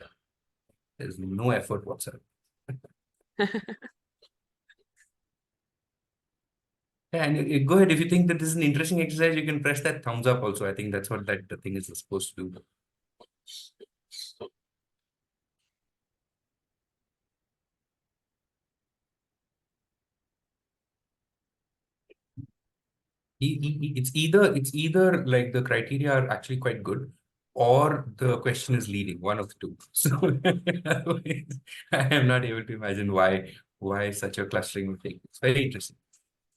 There's no effort whatsoever. Yeah, and go ahead. If you think that this is an interesting exercise, you can press that thumbs up also. I think that's what that the thing is supposed to do. It's either like the criteria are actually quite good, or the question is leading, one of the two. So I am not able to imagine why such a clustering would take. It's very interesting.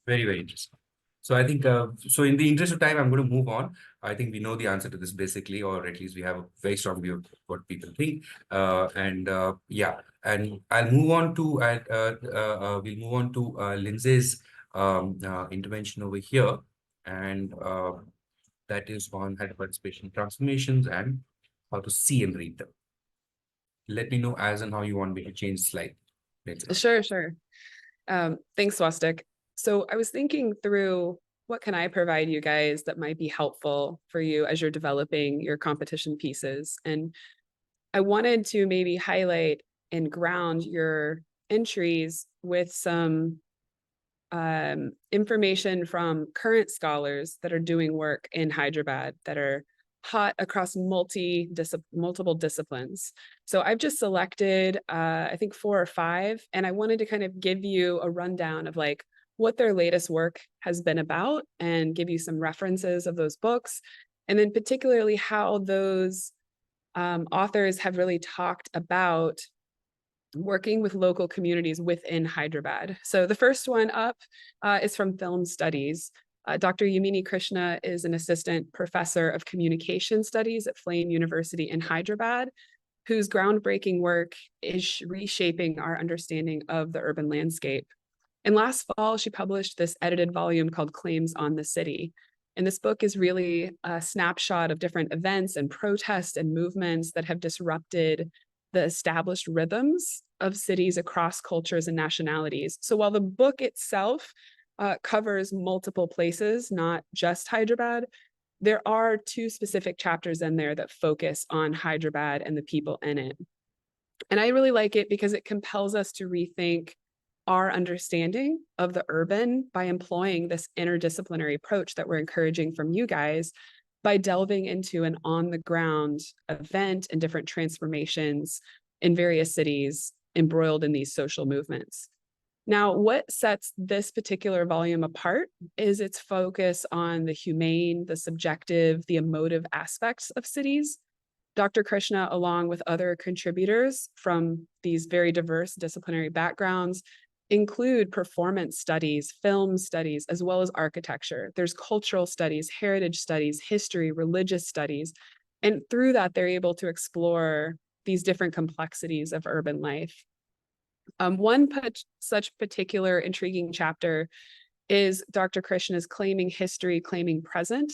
Very interesting. So I think, so in the interest of time, I'm going to move on. I think we know the answer to this basically, or at least we have a very strong view of what people think. Yeah, and I'll move on to, we'll move on to Lyndsey's intervention over here. And that is on Hyderabad spatial transformations and how to see and read them. Let me know as and how you want me to change the slide. Sure. Thanks, Swastik. So I was thinking through, what can I provide you guys that might be helpful for you as you're developing your competition pieces? And I wanted to maybe highlight and ground your entries with some information from current scholars that are doing work in Hyderabad that are hot across multiple disciplines. So I've just selected, I think 4 or 5, and I wanted to kind of give you a rundown of like what their latest work has been about and give you some references of those books. And then particularly how those authors have really talked about working with local communities within Hyderabad. So the first one up is from Film Studies. Dr. Yamini Krishna is an assistant professor of communication studies at Flame University in Hyderabad, whose groundbreaking work is reshaping our understanding of the urban landscape. And last fall, she published this edited volume called Claims on the City. And this book is really a snapshot of different events and protests and movements that have disrupted the established rhythms of cities across cultures and nationalities. So while the book itself covers multiple places, not just Hyderabad, there are 2 specific chapters in there that focus on Hyderabad and the people in it. And I really like it because it compels us to rethink our understanding of the urban by employing this interdisciplinary approach that we're encouraging from you guys by delving into an on-the-ground event and different transformations in various cities embroiled in these social movements. Now, what sets this particular volume apart is its focus on the humane, the subjective, the emotive aspects of cities. Dr. Krishna, along with other contributors from these very diverse disciplinary backgrounds, include performance studies, film studies, as well as architecture. There's cultural studies, heritage studies, history, religious studies. And through that, they're able to explore these different complexities of urban life. One such particular intriguing chapter is Dr. Krishna's Claiming History, Claiming Present,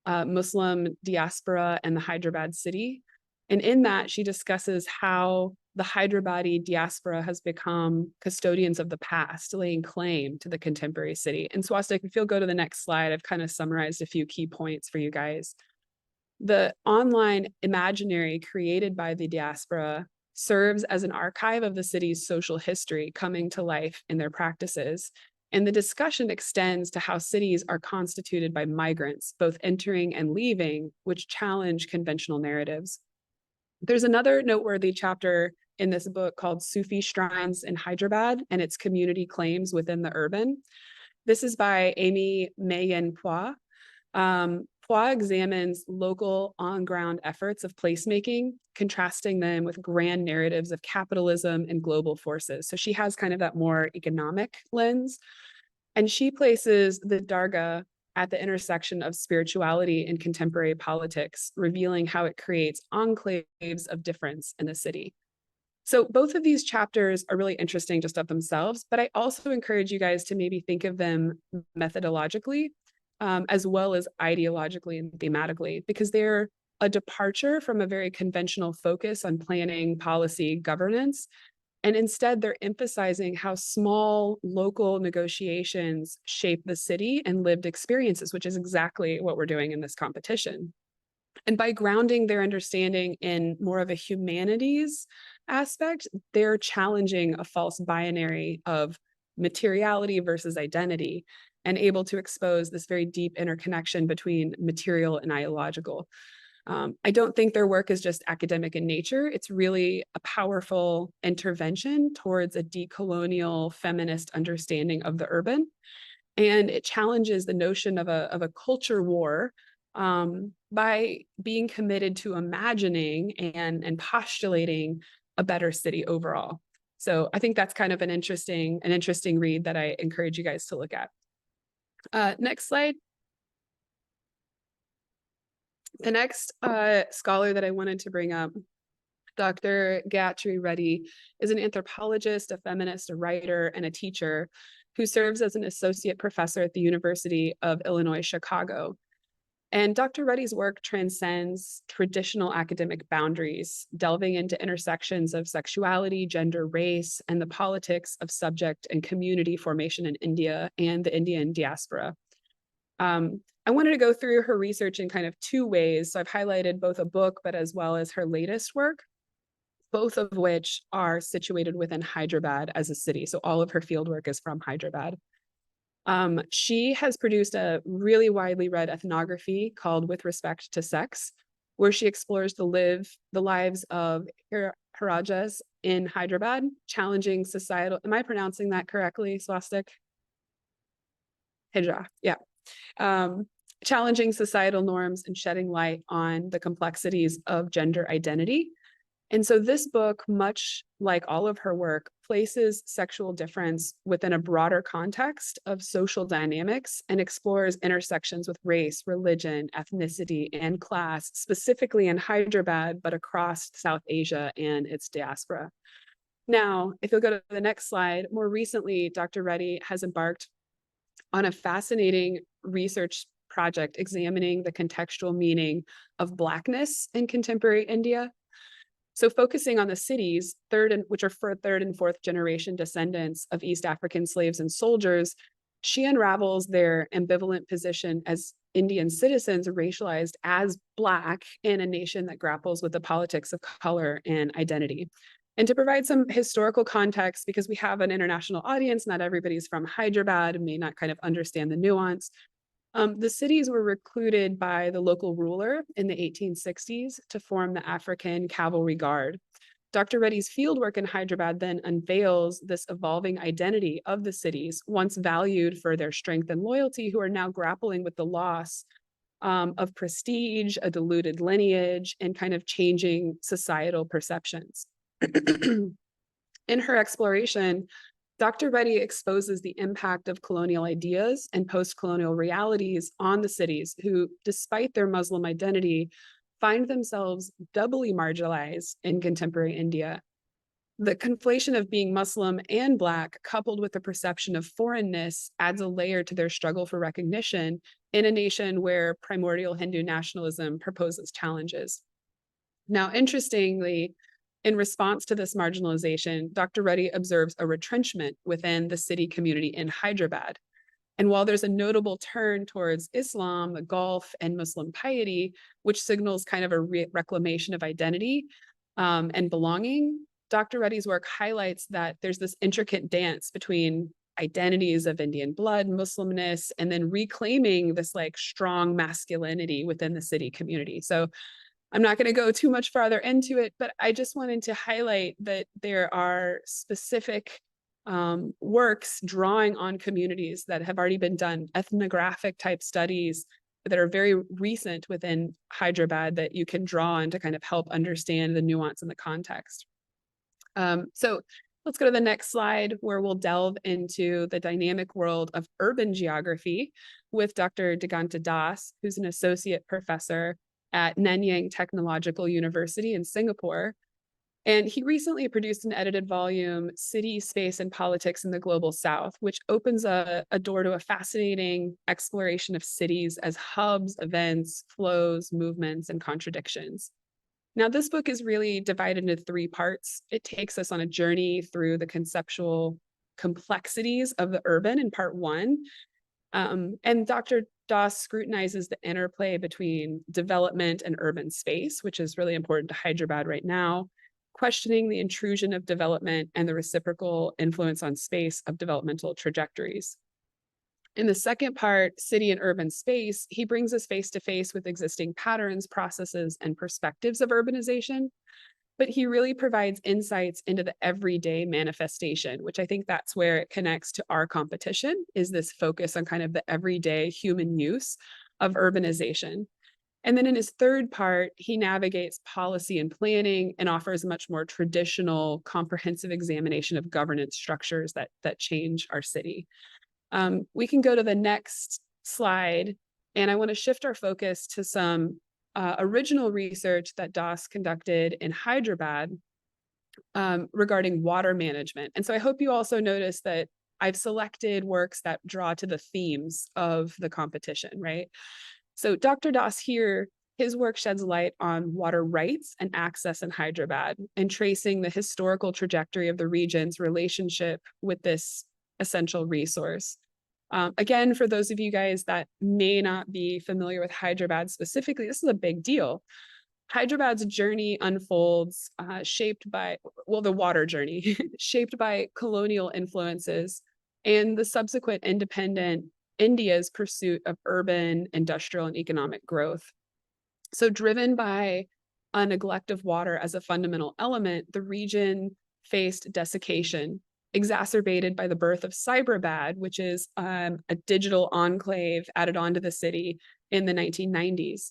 Muslim Diaspora and the Hyderabad City. And in that, she discusses how the Hyderabadi diaspora has become custodians of the past, laying claim to the contemporary city. And Swastik, if you'll go to the next slide, I've kind of summarized a few key points for you guys. The online imaginary created by the diaspora serves as an archive of the city's social history coming to life in their practices. And the discussion extends to how cities are constituted by migrants, both entering and leaving, which challenge conventional narratives. There's another noteworthy chapter in this book called Sufi Shrines in Hyderabad and its community claims within the urban. This is by Amy Mayen Pua. Pua examines local on-ground efforts of placemaking, contrasting them with grand narratives of capitalism and global forces. So she has kind of that more economic lens. And she places the Dargah at the intersection of spirituality and contemporary politics, revealing how it creates enclaves of difference in the city. So both of these chapters are really interesting just of themselves, but I also encourage you guys to maybe think of them methodologically, as well as ideologically and thematically, because they're a departure from a very conventional focus on planning, policy, governance. And instead, they're emphasizing how small local negotiations shape the city and lived experiences, which is exactly what we're doing in this competition. And by grounding their understanding in more of a humanities aspect, they're challenging a false binary of materiality versus identity and able to expose this very deep interconnection between material and ideological. I don't think their work is just academic in nature. It's really a powerful intervention towards a decolonial feminist understanding of the urban. And it challenges the notion of a culture war by being committed to imagining and postulating a better city overall. So I think that's kind of an interesting read that I encourage you guys to look at. Next slide. The next scholar that I wanted to bring up, Dr. Gayatri Reddy, is an anthropologist, a feminist, a writer, and a teacher who serves as an associate professor at the University of Illinois, Chicago. And Dr. Reddy's work transcends traditional academic boundaries, delving into intersections of sexuality, gender, race, and the politics of subject and community formation in India and the Indian diaspora. I wanted to go through her research in kind of 2 ways. So I've highlighted both a book, but as well as her latest work, both of which are situated within Hyderabad as a city. So all of her fieldwork is from Hyderabad. She has produced a really widely read ethnography called With Respect to Sex, where she explores the lives of Harajas in Hyderabad, challenging societal, am I pronouncing that correctly, Swastik? Hijra, yeah. Challenging societal norms and shedding light on the complexities of gender identity. And so this book, much like all of her work, places sexual difference within a broader context of social dynamics and explores intersections with race, religion, ethnicity, and class, specifically in Hyderabad, but across South Asia and its diaspora. Now, if you'll go to the next slide, more recently, Dr. Reddy has embarked on a fascinating research project examining the contextual meaning of Blackness in contemporary India. So focusing on the cities, which are for third and fourth generation descendants of East African slaves and soldiers, she unravels their ambivalent position as Indian citizens racialized as Black in a nation that grapples with the politics of color and identity. And to provide some historical context, because we have an international audience, not everybody's from Hyderabad and may not kind of understand the nuance. The cities were recruited by the local ruler in the 1860s to form the African Cavalry Guard. Dr. Reddy's fieldwork in Hyderabad then unveils this evolving identity of the cities, once valued for their strength and loyalty, who are now grappling with the loss of prestige, a diluted lineage, and kind of changing societal perceptions. In her exploration, Dr. Reddy exposes the impact of colonial ideas and post-colonial realities on the cities who, despite their Muslim identity, find themselves doubly marginalized in contemporary India. The conflation of being Muslim and Black, coupled with the perception of foreignness, adds a layer to their struggle for recognition in a nation where primordial Hindu nationalism proposes challenges. Now, interestingly, in response to this marginalization, Dr. Reddy observes a retrenchment within the city community in Hyderabad. And while there's a notable turn towards Islam, the Gulf, and Muslim piety, which signals kind of a reclamation of identity and belonging, Dr. Reddy's work highlights that there's this intricate dance between identities of Indian blood, Muslimness, and then reclaiming this like strong masculinity within the city community. So I'm not going to go too much farther into it, but I just wanted to highlight that there are specific works drawing on communities that have already been done, ethnographic type studies that are very recent within Hyderabad that you can draw on to kind of help understand the nuance and the context. So let's go to the next slide, where we'll delve into the dynamic world of urban geography with Dr. Diganta Das, who's an associate professor at Nanyang Technological University in Singapore. And he recently produced an edited volume, City, Space, and Politics in the Global South, which opens a door to a fascinating exploration of cities as hubs, events, flows, movements, and contradictions. Now, this book is really divided into 3 parts. It takes us on a journey through the conceptual complexities of the urban in part 1. And Dr. Das scrutinizes the interplay between development and urban space, which is really important to Hyderabad right now, questioning the intrusion of development and the reciprocal influence on space of developmental trajectories. In the second part, city and urban space, he brings us face to face with existing patterns, processes, and perspectives of urbanization. But he really provides insights into the everyday manifestation, which I think that's where it connects to our competition, is this focus on kind of the everyday human use of urbanization. And then in his third part, he navigates policy and planning and offers a much more traditional, comprehensive examination of governance structures that change our city. We can go to the next slide, and I want to shift our focus to some original research that Das conducted in Hyderabad regarding water management. And so I hope you also notice that I've selected works that draw to the themes of the competition, right? So Dr. Das here, his work sheds light on water rights and access in Hyderabad and tracing the historical trajectory of the region's relationship with this essential resource. Again, for those of you guys that may not be familiar with Hyderabad specifically, this is a big deal. Hyderabad's journey unfolds shaped by, well, the water journey, shaped by colonial influences and the subsequent independent India's pursuit of urban, industrial, and economic growth. So driven by a neglect of water as a fundamental element, the region faced desiccation, exacerbated by the birth of Cyberabad, which is a digital enclave added onto the city in the 1990s.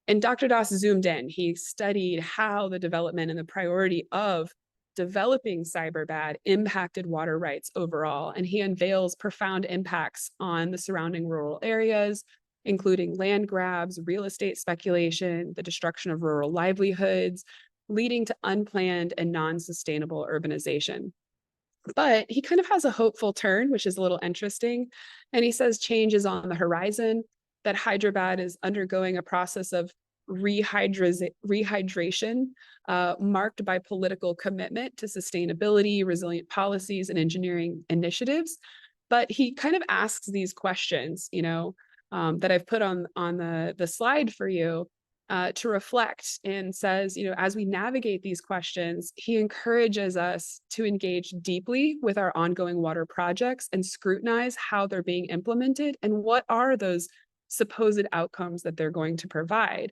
And Dr. Das zoomed in. He studied how the development and the priority of developing Cyberabad impacted water rights overall. And he unveils profound impacts on the surrounding rural areas, including land grabs, real estate speculation, the destruction of rural livelihoods, leading to unplanned and non-sustainable urbanization. But he kind of has a hopeful turn, which is a little interesting. And he says change is on the horizon, that Hyderabad is undergoing a process of rehydration marked by political commitment to sustainability, resilient policies, and engineering initiatives. But he kind of asks these questions, that I've put on the slide for you, to reflect, and says, as we navigate these questions, he encourages us to engage deeply with our ongoing water projects and scrutinize how they're being implemented and what are those supposed outcomes that they're going to provide.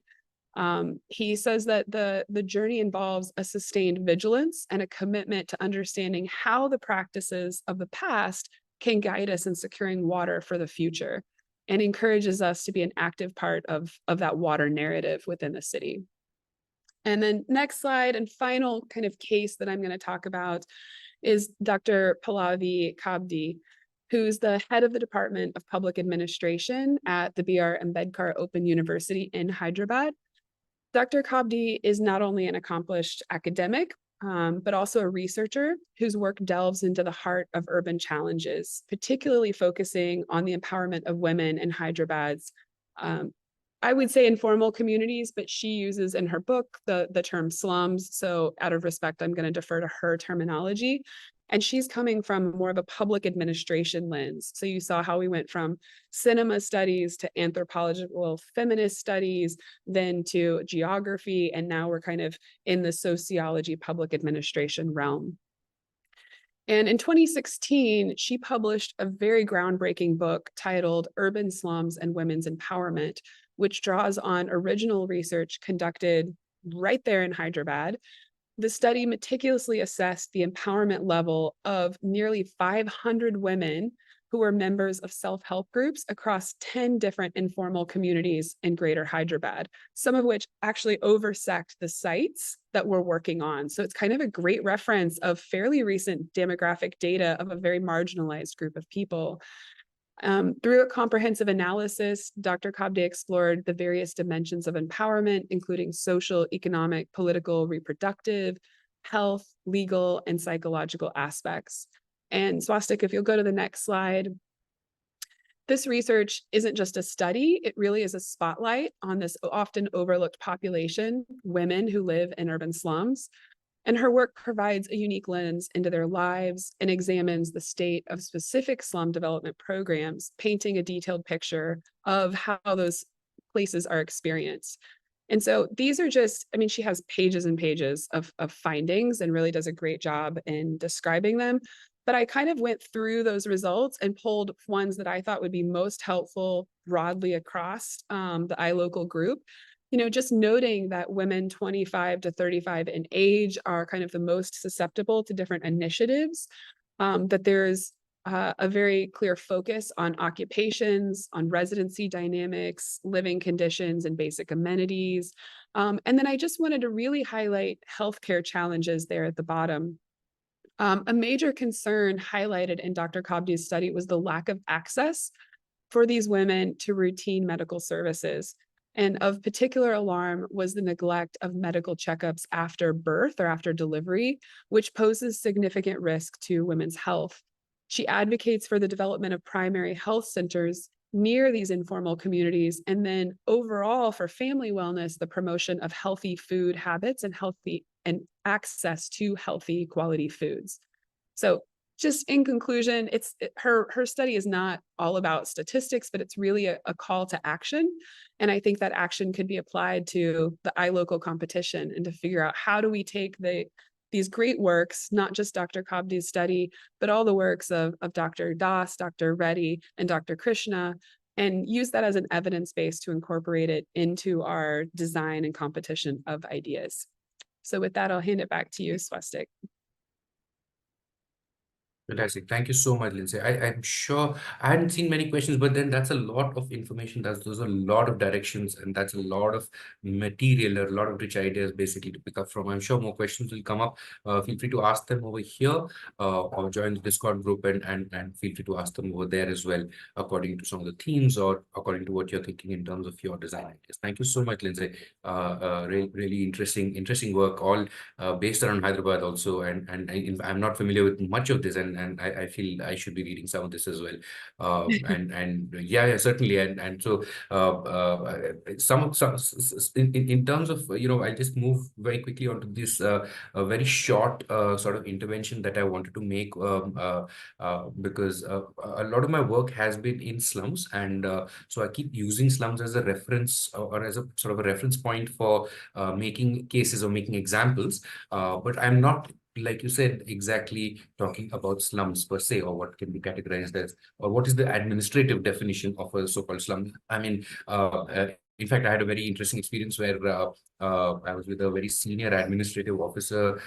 He says that the journey involves a sustained vigilance and a commitment to understanding how the practices of the past can guide us in securing water for the future, and encourages us to be an active part of that water narrative within the city. And then next slide and final kind of case that I'm going to talk about is Dr. Pallavi Kabdi, who's the head of the Department of Public Administration at the B.R. Ambedkar Open University in Hyderabad. Dr. Kabdi is not only an accomplished academic, but also a researcher whose work delves into the heart of urban challenges, particularly focusing on the empowerment of women in Hyderabad's, I would say, informal communities, but she uses in her book the term slums. So out of respect, I'm going to defer to her terminology. And she's coming from more of a public administration lens. So you saw how we went from cinema studies to anthropological feminist studies, then to geography, and now we're kind of in the sociology public administration realm. And in 2016, she published a very groundbreaking book titled Urban Slums and Women's Empowerment, which draws on original research conducted right there in Hyderabad. The study meticulously assessed the empowerment level of nearly 500 women who were members of self-help groups across 10 different informal communities in Greater Hyderabad, some of which actually oversect the sites that we're working on. So it's kind of a great reference of fairly recent demographic data of a very marginalized group of people. Through a comprehensive analysis, Dr. Kabdi explored the various dimensions of empowerment, including social, economic, political, reproductive, health, legal, and psychological aspects. And Swastik, if you'll go to the next slide, this research isn't just a study, it really is a spotlight on this often overlooked population, women who live in urban slums. And her work provides a unique lens into their lives and examines the state of specific slum development programs, painting a detailed picture of how those places are experienced. And so these are just, I mean, she has pages and pages of findings and really does a great job in describing them. But I kind of went through those results and pulled ones that I thought would be most helpful broadly across the iLocal group. Just noting that women 25 to 35 in age are kind of the most susceptible to different initiatives, that there's a very clear focus on occupations, on residency dynamics, living conditions, and basic amenities. And then I just wanted to really highlight healthcare challenges there at the bottom. A major concern highlighted in Dr. Kabdi's study was the lack of access for these women to routine medical services. And of particular alarm was the neglect of medical checkups after birth or after delivery, which poses significant risk to women's health. She advocates for the development of primary health centers near these informal communities, and then overall for family wellness, the promotion of healthy food habits and access to healthy quality foods. So just in conclusion, her study is not all about statistics, but it's really a call to action. And I think that action could be applied to the iLocal competition and to figure out how do we take these great works, not just Dr. Kabdi's study, but all the works of Dr. Das, Dr. Reddy, and Dr. Krishna, and use that as an evidence base to incorporate it into our design and competition of ideas. So with that, I'll hand it back to you, Swastik. Fantastic. Thank you so much, Lyndsey. I'm sure I hadn't seen many questions, but then that's a lot of information. Those are a lot of directions, and that's a lot of material, a lot of rich ideas basically to pick up from. I'm sure more questions will come up. Feel free to ask them over here, or join the Discord group, and feel free to ask them over there as well, according to some of the themes or according to what you're thinking in terms of your design ideas. Thank you so much, Lyndsey. Really interesting work, all based around Hyderabad also, I'm not familiar with much of this, and I feel I should be reading some of this as well. And yeah, certainly, and so in terms of I'll just move very quickly onto this a very short sort of intervention that I wanted to make, because a lot of my work has been in slums, and so I keep using slums as a reference, or as a sort of a reference point for making cases or making examples. But I'm not, like you said, exactly talking about slums per se, or what can be categorized as, or what is the administrative definition of a so-called slum. I mean, in fact, I had a very interesting experience where I was with a very senior administrative officer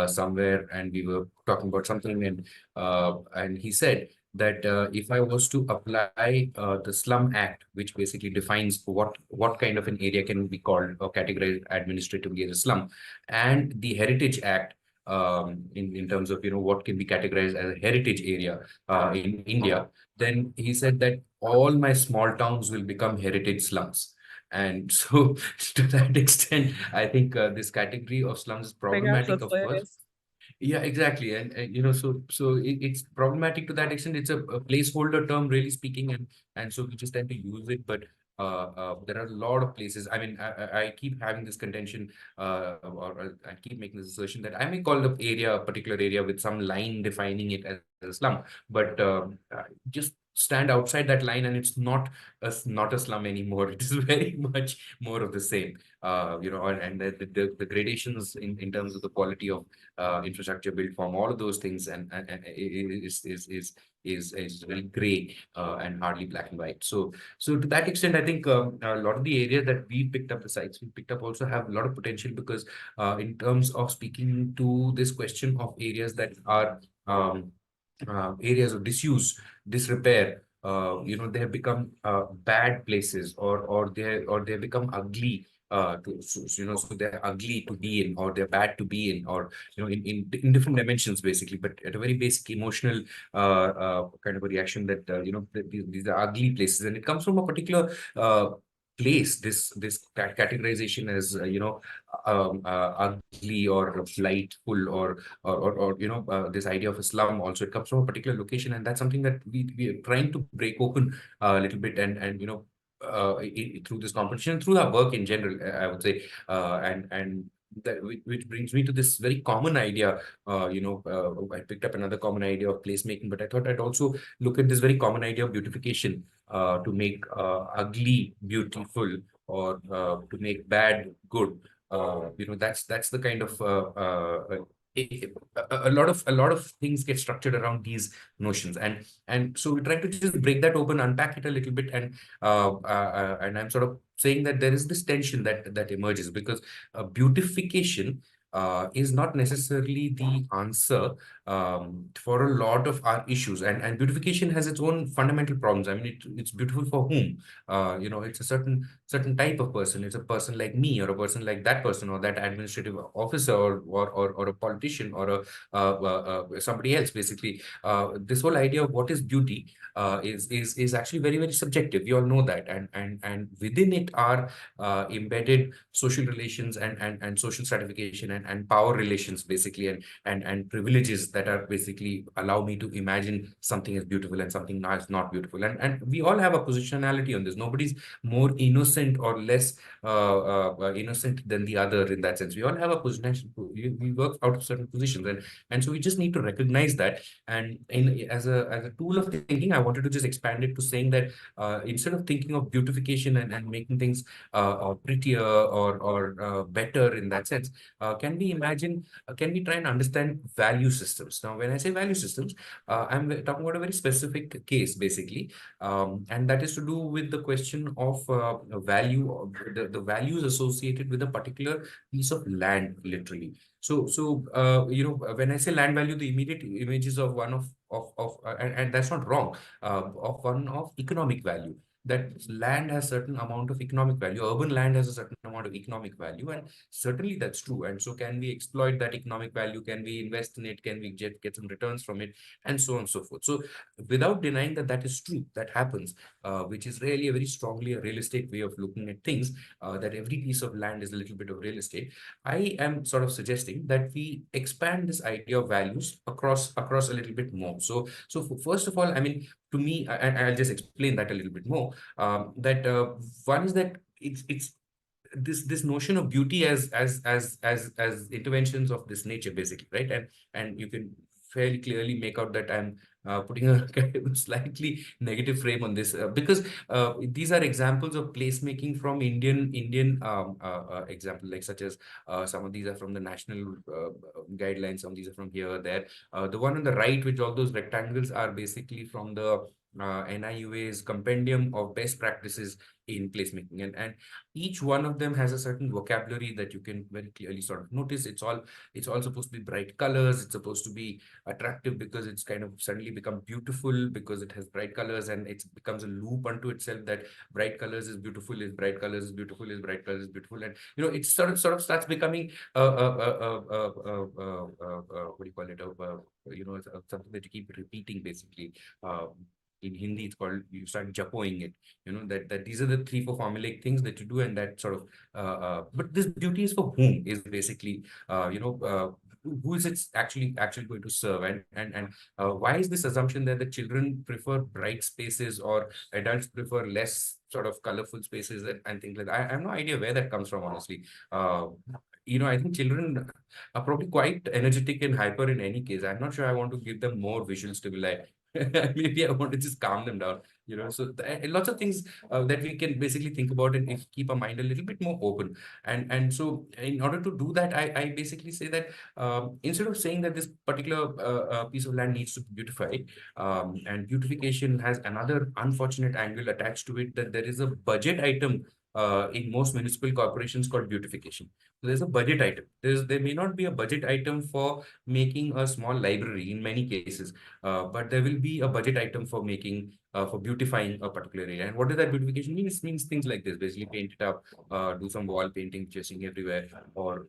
somewhere, and we were talking about something, and he said that if I was to apply the Slum Act, which basically defines what kind of an area can be called or categorized administratively as a slum, and the Heritage Act, in terms of what can be categorized as a heritage area in India, then he said that all my small towns will become heritage slums. And so, to that extent, I think this category of slums is Oh my gosh, problematic, that's of course. hilarious. Yeah, exactly. So it's problematic to that extent. It's a placeholder term, really speaking, and so we just tend to use it. But there are a lot of places. I mean, I keep having this contention, or I keep making this assertion that I may call the area a particular area with some line defining it as a slum, but just stand outside that line, and it's not a slum anymore. It is very much more of the same. And the gradations in terms of the quality of infrastructure built form, all of those things, and is really gray and hardly black and white. So to that extent, I think a lot of the areas that we picked up, the sites we picked up, also have a lot of potential, because in terms of speaking to this question of areas that are areas of disuse, disrepair, they have become bad places, or they become ugly. So they're ugly to be in, or they're bad to be in, or in different dimensions basically, but at a very basic emotional kind of a reaction that these are ugly places, and it comes from a particular place. This categorization as ugly or flightful, or this idea of a slum, also it comes from a particular location, and that's something that we are trying to break open a little bit, and through this competition, through our work in general, I would say, and that, which brings me to this very common idea. I picked up another common idea of placemaking, but I thought I'd also look at this very common idea of beautification, to make ugly beautiful, or to make bad good. That's the kind of a lot of things get structured around these notions, and so we try to just break that open, unpack it a little bit, and I'm sort of saying that there is this tension that emerges, because beautification is not necessarily the answer for a lot of our issues, and beautification has its own fundamental problems. I mean, it's beautiful for whom? It's a certain type of person. It's a person like me, or a person like that person, or that administrative officer, or a politician, or somebody else. Basically, this whole idea of what is beauty is actually very, very subjective. We all know that, and within it are embedded social relations, and social stratification, and power relations basically, and privileges that are basically allow me to imagine something as beautiful and something not beautiful, and we all have a positionality on this. Nobody's more innocent or less innocent than the other in that sense. We all have a position. We work out of certain positions, and so we just need to recognize that. And as a tool of thinking, I wanted to just expand it to saying that instead of thinking of beautification and making things prettier, or better in that sense, can can we imagine, can we try and understand value systems? Now, when I say value systems, I'm talking about a very specific case, basically, and that is to do with the question of value, the values associated with a particular piece of land, literally. When I say land value, the immediate images of one and that's not wrong, of one of economic value. That land has certain amount of economic value. Urban land has a certain amount of economic value, and certainly that's true. And so, can we exploit that economic value? Can we invest in it? Can we get some returns from it? And so on and so forth. So, without denying that that is true, that happens, which is really a very strongly a real estate way of looking at things. That every piece of land is a little bit of real estate. I am sort of suggesting that we expand this idea of values across a little bit more. So first of all, I mean, to me, and I'll just explain that a little bit more. One is that it's this notion of beauty as interventions of this nature, basically, right? And you can fairly clearly make out that I'm putting a kind of slightly negative frame on this, because these are examples of placemaking from Indian example, like such as some of these are from the national guidelines, some of these are from here or there. The one on the right, which all those rectangles are basically from the NIUA's compendium of best practices in placemaking, and each one of them has a certain vocabulary that you can very clearly sort of notice. It's all supposed to be bright colors. It's supposed to be attractive because it's kind of suddenly become beautiful because it has bright colors, and it becomes a loop unto itself that bright colors is beautiful, is bright colors is beautiful, is bright colors is beautiful, and it sort of starts becoming what do you call it? Something that you keep repeating, basically. In Hindi, it's called, you start japoing it, that these are the 3-4 formulaic things that you do, and that sort of, but this beauty is for whom, is basically, who is it actually going to serve, and why is this assumption that the children prefer bright spaces or adults prefer less sort of colorful spaces and things like that? I have no idea where that comes from, honestly. I think children are probably quite energetic and hyper in any case. I'm not sure I want to give them more visual stimuli. Maybe I want to just calm them down, So lots of things that we can basically think about, and if keep our mind a little bit more open. And so, in order to do that, I basically say that instead of saying that this particular piece of land needs to be beautified, and beautification has another unfortunate angle attached to it, that there is a budget item in most municipal corporations called beautification. So there's a budget item. There may not be a budget item for making a small library in many cases, but there will be a budget item for for beautifying a particular area. And what does that beautification mean? It means things like this: basically paint it up, do some wall painting, chasing everywhere, or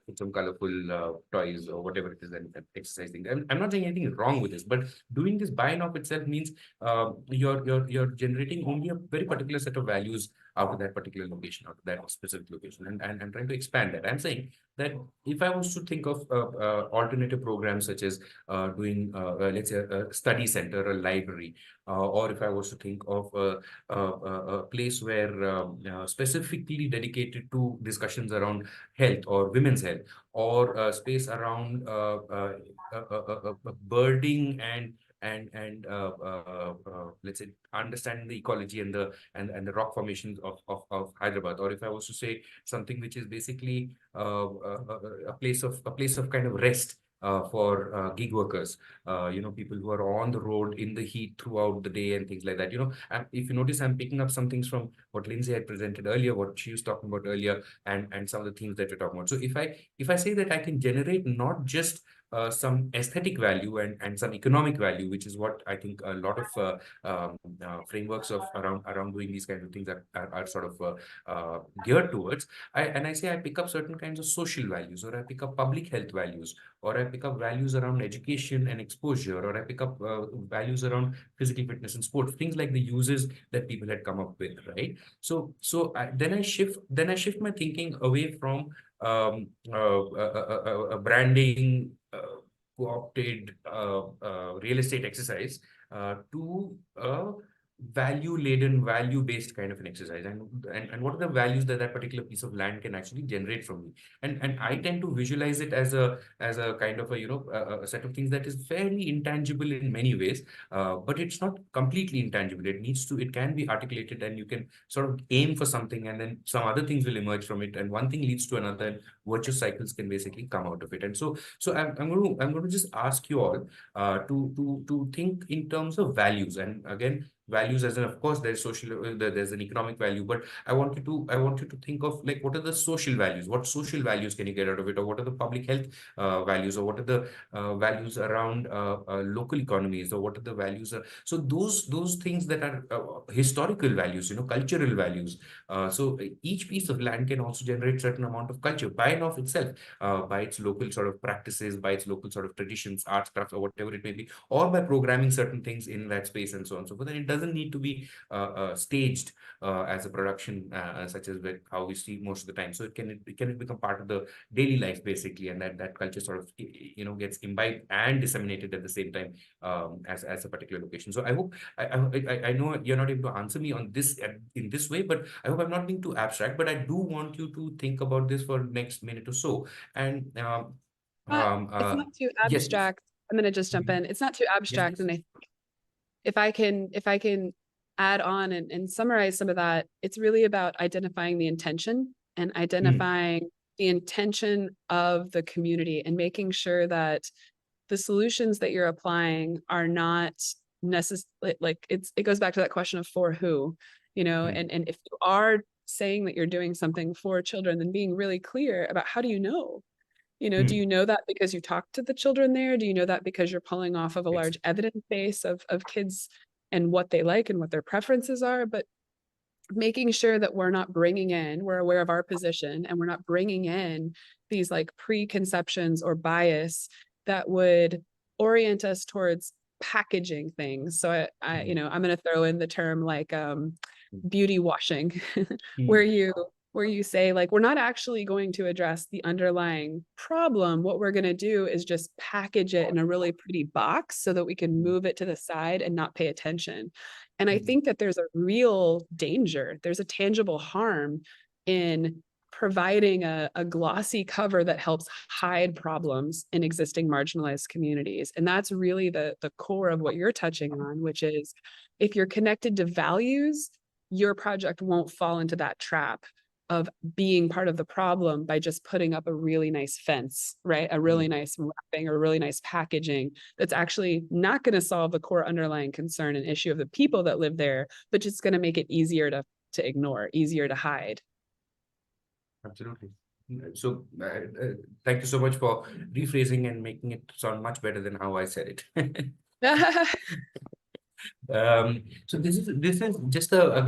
put some colorful toys or whatever it is that exercise thing. I'm not saying anything wrong with this, but doing this by and of itself means you're generating only a very particular set of values out of that particular location, out of that specific location, and I'm trying to expand that. I'm saying that if I was to think of alternative programs such as doing, let's say, a study center, a library, or if I was to think of a place where specifically dedicated to discussions around health or women's health, or a space around birding and let's say understanding the ecology and the rock formations of Hyderabad, or if I was to say something which is basically a place of kind of rest for gig workers, people who are on the road in the heat throughout the day and things like that. And if you notice, I'm picking up some things from what Lyndsey had presented earlier, what she was talking about earlier, and some of the things that we're talking about. So if I say that I can generate not just some aesthetic value and some economic value, which is what I think a lot of frameworks of around doing these kinds of things are sort of geared towards. I say I pick up certain kinds of social values, or I pick up public health values, or I pick up values around education and exposure, or I pick up values around physical fitness and sport, things like the uses that people had come up with, right? Then I shift my thinking away from branding co-opted real estate exercise to value-laden, value-based kind of an exercise, and what are the values that that particular piece of land can actually generate from me, and I tend to visualize it as a kind of a a set of things that is fairly intangible in many ways, but it's not completely intangible. It can be articulated, and you can sort of aim for something, and then some other things will emerge from it, and one thing leads to another, and virtuous cycles can basically come out of it. And so I'm going to just ask you all to think in terms of values, and again, values as in, of course, there's social, there's an economic value, but I want you to think of, like, what are the social values? What social values can you get out of it? Or what are the public health values? Or what are the values around local economies? Or what are the values? So those things that are historical values, cultural values. So each piece of land can also generate certain amount of culture by and of itself, by its local sort of practices, by its local sort of traditions, arts, crafts, or whatever it may be, or by programming certain things in that space and so on and so forth. And it doesn't need to be staged as a production, such as how we see most of the time. So it can become part of the daily life, basically, and that culture sort of gets imbibed and disseminated at the same time, as a particular location. So I hope I know you're not able to answer me on this in this way, but I hope I'm not being too abstract. But I do want you to think about this for next minute or so. And It's not too yes, please. abstract. I'm gonna just jump in. It's not too Yes, abstract, please. and if I can add on and summarize some of that, it's really about identifying the intention and identifying the intention of the community and making sure that the solutions that you're applying are not necessarily, like, it goes back to that question of for who, and if you are saying that you're doing something for children, then being really clear about how do you know? Do you know that because you talk to the children there? Do you know that because you're pulling off of a Yes. large evidence base of kids and what they like and what their preferences are? But making sure that we're aware of our position, and we're not bringing in these like preconceptions or bias that would orient us towards packaging things. So I'm going to throw in the term like beauty washing, where you say, like, we're not actually going to address the underlying problem. What we're going to do is just package it in a really pretty box so that we can move it to the side and not pay attention. And I think that there's a real danger, there's a tangible harm in providing a glossy cover that helps hide problems in existing marginalized communities. And that's really the core of what you're touching on, which is, if you're connected to values, your project won't fall into that trap of being part of the problem by just putting up a really nice fence, right? A really nice wrapping or really nice packaging that's actually not going to solve the core underlying concern and issue of the people that live there, but just going to make it easier to ignore, easier to hide. Absolutely. So thank you so much for rephrasing and making it sound much better than how I said it. So this is just a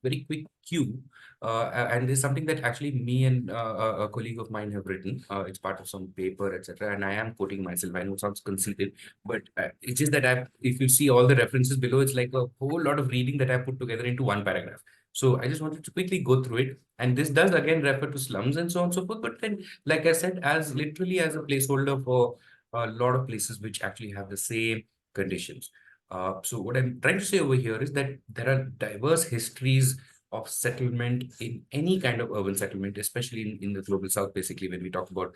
very quick cue, and this is something that actually me and a colleague of mine have written. It's part of some paper, etc. And I am quoting myself. I know it sounds conceited, but it's just that if you see all the references below, it's like a whole lot of reading that I put together into one paragraph. So I just wanted to quickly go through it. And this does again refer to slums and so on and so forth. But then, like I said, as literally as a placeholder for a lot of places which actually have the same conditions. So what I'm trying to say over here is that there are diverse histories of settlement in any kind of urban settlement, especially in the global south, basically, when we talk about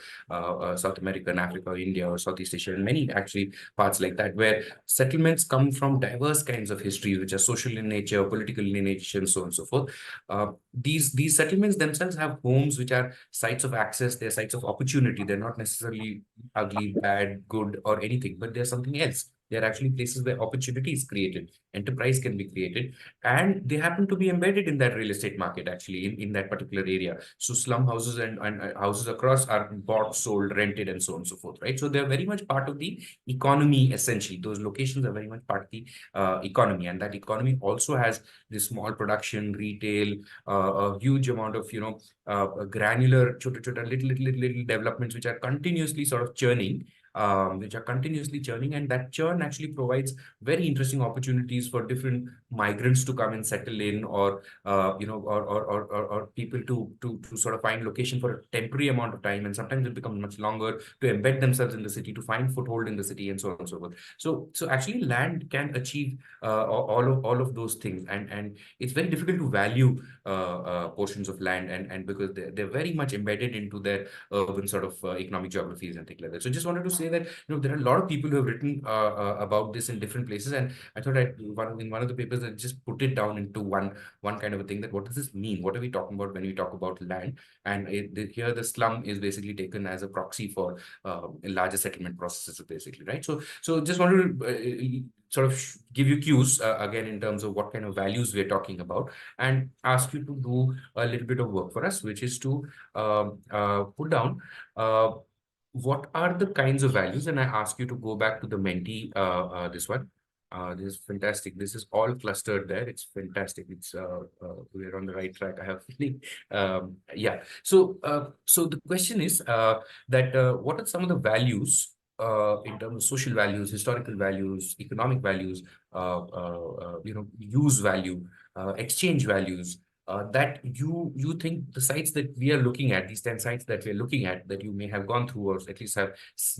South America and Africa, or India, or Southeast Asia, and many actually parts like that, where settlements come from diverse kinds of histories, which are social in nature, political in nature, and so on and so forth. These settlements themselves have homes which are sites of access, they're sites of opportunity. They're not necessarily ugly, bad, good, or anything, but they're something else. They're actually places where opportunity is created, enterprise can be created, and they happen to be embedded in that real estate market, actually, in that particular area. So slum houses and houses across are bought, sold, rented, and so on and so forth, right? So they're very much part of the economy, essentially. Those locations are very much part of the economy, and that economy also has this small production, retail, a huge amount of, granular, little developments which are continuously sort of churning. which are continuously churning, and that churn actually provides very interesting opportunities for different migrants to come and settle in, or or people to sort of find location for a temporary amount of time, and sometimes it becomes much longer, to embed themselves in the city, to find foothold in the city, and so on and so forth. So actually land can achieve all of those things, and it's very difficult to value portions of land, and because they're very much embedded into their urban sort of economic geographies and things like that. So just wanted to say that there are a lot of people who have written about this in different places, and I thought in one of the papers that just put it down into one kind of a thing, that what does this mean? What are we talking about when we talk about land? And here the slum is basically taken as a proxy for larger settlement processes, basically, right? So just wanted to sort of give you cues again in terms of what kind of values we're talking about, and ask you to do a little bit of work for us, which is to put down what are the kinds of values. And I ask you to go back to the Menti, this one. This is fantastic. This is all clustered there. It's fantastic. It's we're on the right track, I have a feeling. Yeah. So the question is that what are some of the values in terms of social values, historical values, economic values, use value, exchange values, that you think the sites that we are looking at, these 10 sites that we're looking at, that you may have gone through or at least have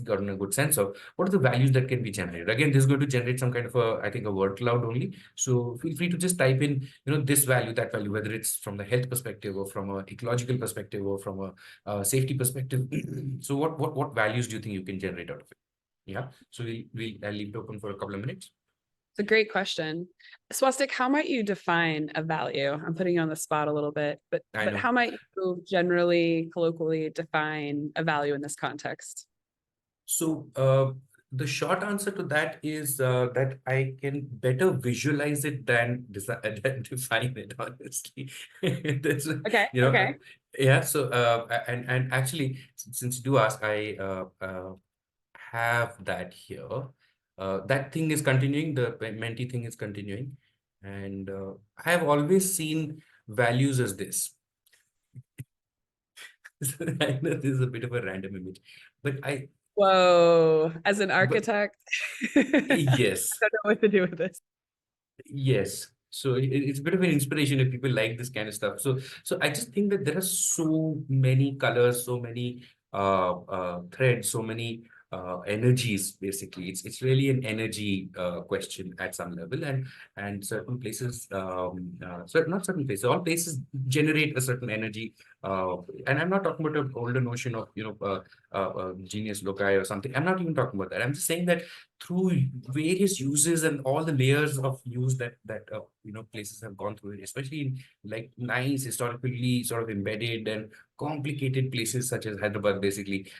gotten a good sense of, what are the values that can be generated? Again, this is going to generate some kind of I think, a word cloud only. So feel free to just type in, this value, that value, whether it's from the health perspective or from an ecological perspective or from a safety perspective. So what values do you think you can generate out of it? Yeah. So I'll leave it open for a couple of minutes. It's a great question. Swastik, how might you define a value? I'm putting you on the spot a little bit, but how might you generally, colloquially define a value in this context? So the short answer to that is that I can better visualize it than define it, honestly. Okay. Okay. Yeah. So and actually, since you do ask, I have that here. That thing is continuing, the Menti thing is continuing. And I have always seen values as this. I know this is a bit of a random image, but Whoa, as an architect? Yes. I don't know what to do with this. Yes. So it's a bit of an inspiration if people like this kind of stuff. So I just think that there are so many colors, so many threads, so many energies. Basically, it's really an energy question at some level, and certain places, not certain places, all places generate a certain energy. And I'm not talking about an older notion of genius loci or something. I'm not even talking about that. I'm just saying that through various uses and all the layers of use that places have gone through, especially in like nice historically sort of embedded and complicated places such as Hyderabad, basically.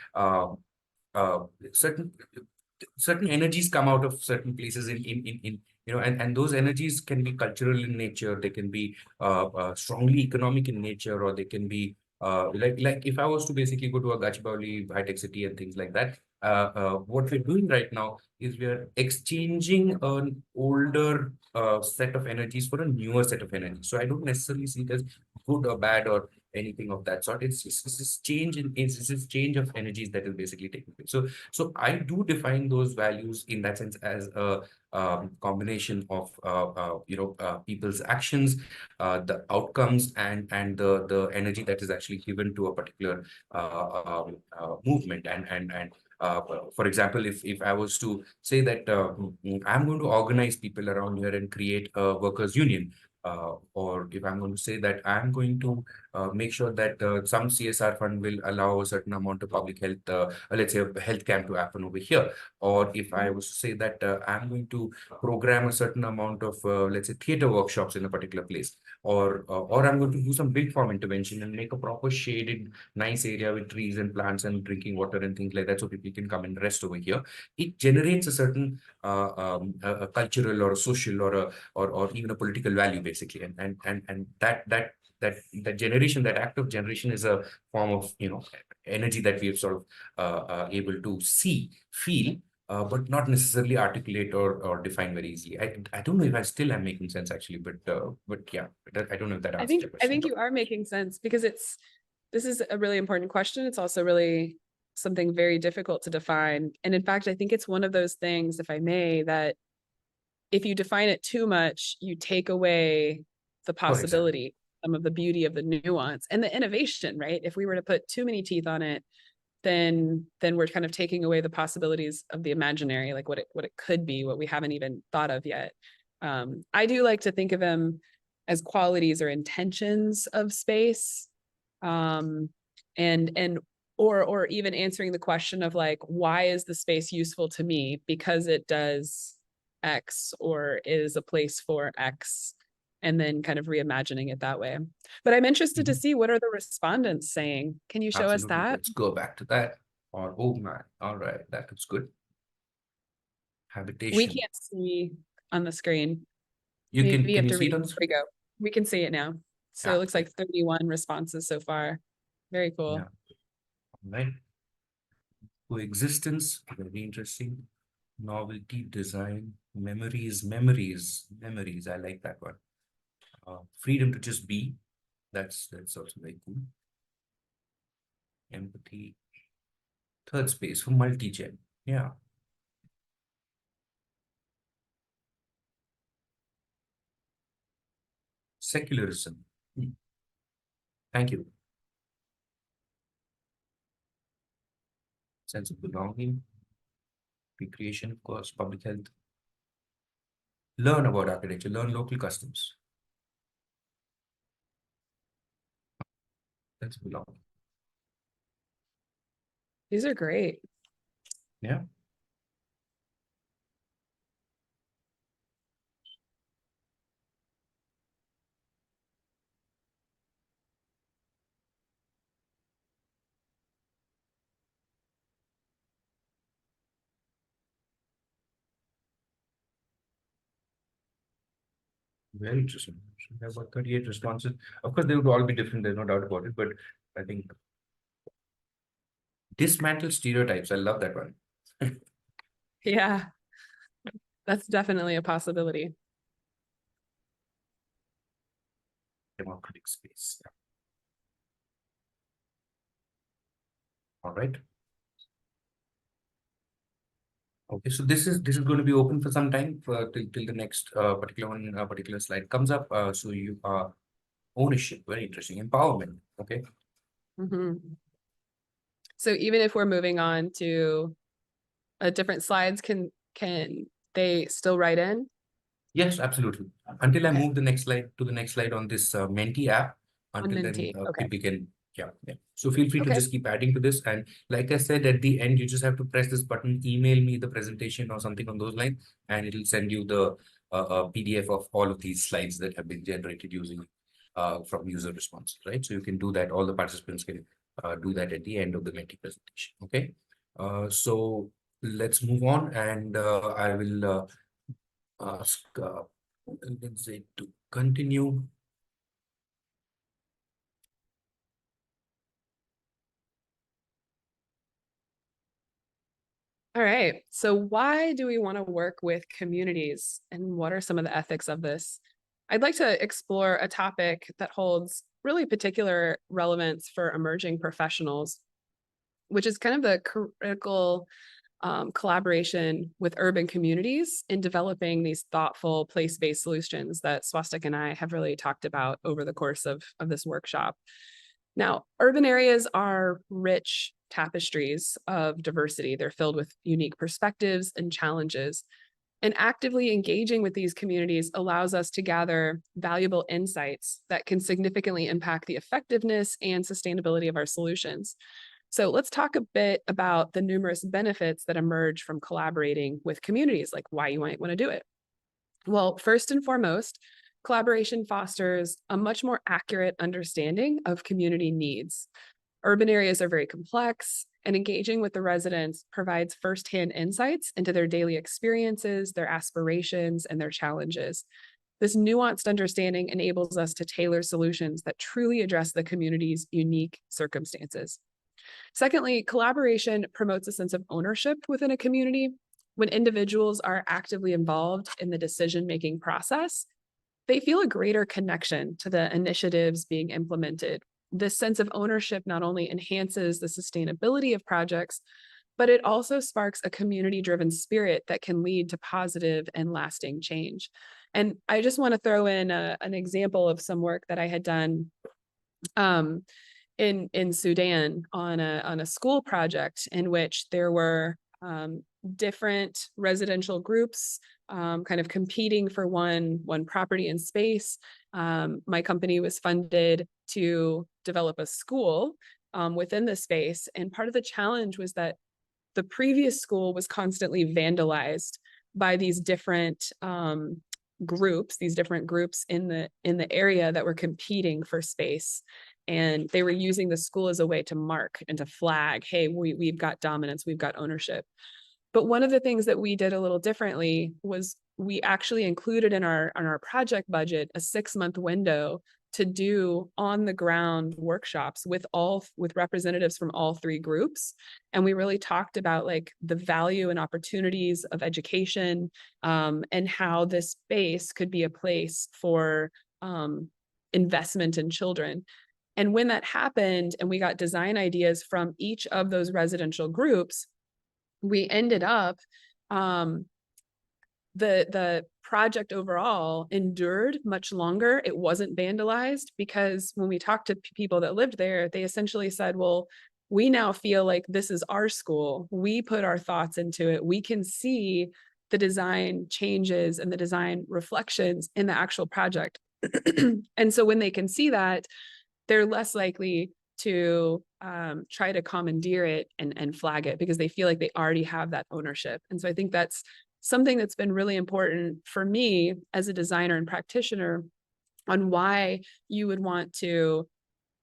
Certain energies come out of certain places in and those energies can be cultural in nature. They can be strongly economic in nature, or they can be like if I was to basically go to a Gachibowli high-tech city and things like that. What we're doing right now is we're exchanging an older set of energies for a newer set of energies. So I don't necessarily see it as good or bad or anything of that sort. It's this change of energies that is basically taking place. So I do define those values in that sense as a combination of people's actions, the outcomes, and the energy that is actually given to a particular movement. And for example, if I was to say that I'm going to organize people around here and create a workers' union, or if I'm going to say that I'm going to make sure that some CSR fund will allow a certain amount of public health, let's say a health camp to happen over here, or if I was to say that I'm going to program a certain amount of, let's say, theater workshops in a particular place, or I'm going to do some built form intervention and make a proper shaded, nice area with trees and plants and drinking water and things like that, so people can come and rest over here. It generates a certain a cultural or a social or even a political value, basically, and that generation, that act of generation, is a form of energy that we have sort of able to see, feel, but not necessarily articulate or define very easily. I don't know if I still am making sense, actually, but yeah, I don't know if that answers your question. I think you are making sense, because this is a really important question. It's also really something very difficult to define. And in fact, I think it's one of those things, if I may, that if you define it too much, you take away the possibility, some of the beauty of the nuance and the innovation, right? If we were to put too many teeth on it, then we're kind of taking away the possibilities of the imaginary, like what it could be, what we haven't even thought of yet. I do like to think of them as qualities or intentions of space, and or even answering the question of like, why is the space useful to me? Because it does X, or is a place for X, and then kind of reimagining it that way. But I'm interested to see, what are the respondents saying? Can you show us Absolutely. that? Let's go back to that. Or, oh man, all right, that looks good. Habitation. We can't see on the screen. You Maybe can you have you to see it read. on the There we screen? go. We can see it now. So Yeah, it looks like 31 responses so far. Very cool. Yeah. All right. Coexistence, very interesting. Novelty, design, memories. I like that one. Freedom to just be. That's also very cool. Empathy. Third space for multi-gen. Yeah. Secularism. Thank you. Sense of belonging. Recreation, of course, public health. Learn about architecture, learn local customs. Sense of belonging. These are great. Yeah. Very interesting. So we have about 38 responses. Of course, they would all be different. There's no doubt about it. But I think dismantle stereotypes. I love that one. Yeah, that's definitely a possibility. Democratic space. Yeah. All right. Okay, so this is going to be open for some time till the next particular slide comes up. So you ownership, very interesting. Empowerment. Okay. Mhm. So even if we're moving on to different slides, can they still write in? Yes, absolutely. Until I Okay. move the next slide to the next slide on this Menti app, until then Menti. Okay. people can, yeah. So feel free to Okay. just keep adding to this. And like I said, at the end, you just have to press this button, email me the presentation or something on those lines, and it'll send you the PDF of all of these slides that have been generated using from user response, right? So you can do that. All the participants can do that at the end of the Menti presentation. Okay. So let's move on, and I will ask Lyndsey to continue. All right. So why do we want to work with communities, and what are some of the ethics of this? I'd like to explore a topic that holds really particular relevance for emerging professionals, which is kind of the critical collaboration with urban communities in developing these thoughtful place-based solutions that Swastik and I have really talked about over the course of this workshop. Now, urban areas are rich tapestries of diversity. They're filled with unique perspectives and challenges. And actively engaging with these communities allows us to gather valuable insights that can significantly impact the effectiveness and sustainability of our solutions. So let's talk a bit about the numerous benefits that emerge from collaborating with communities, like why you might want to do it. Well, first and foremost, collaboration fosters a much more accurate understanding of community needs. Urban areas are very complex, and engaging with the residents provides firsthand insights into their daily experiences, their aspirations, and their challenges. This nuanced understanding enables us to tailor solutions that truly address the community's unique circumstances. Secondly, collaboration promotes a sense of ownership within a community. When individuals are actively involved in the decision-making process, they feel a greater connection to the initiatives being implemented, this sense of ownership not only enhances the sustainability of projects, but it also sparks a community-driven spirit that can lead to positive and lasting change. And I just want to throw in an example of some work that I had done in Sudan on a school project in which there were different residential groups kind of competing for one property and space. My company was funded to develop a school within the space, and part of the challenge was that the previous school was constantly vandalized by these different groups in the area that were competing for space. And they were using the school as a way to mark and to flag, hey, we've got dominance, we've got ownership. But one of the things that we did a little differently was we actually included in our project budget a 6-month window to do on the ground workshops with representatives from all 3 groups. And we really talked about like the value and opportunities of education and how this space could be a place for investment in children. And when that happened and we got design ideas from each of those residential groups, we ended up, the project overall endured much longer. It wasn't vandalized because when we talked to people that lived there, they essentially said, well, we now feel like this is our school. We put our thoughts into it. We can see the design changes and the design reflections in the actual project. And so when they can see that, they're less likely to try to commandeer it and flag it because they feel like they already have that ownership. And so I think that's something that's been really important for me as a designer and practitioner on why you would want to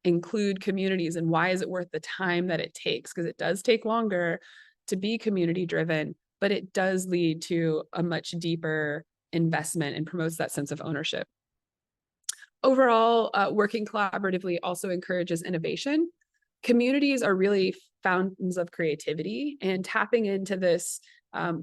include communities and why is it worth the time that it takes, because it does take longer to be community driven, but it does lead to a much deeper investment and promotes that sense of ownership. Overall, working collaboratively also encourages innovation. Communities are really fountains of creativity, and tapping into this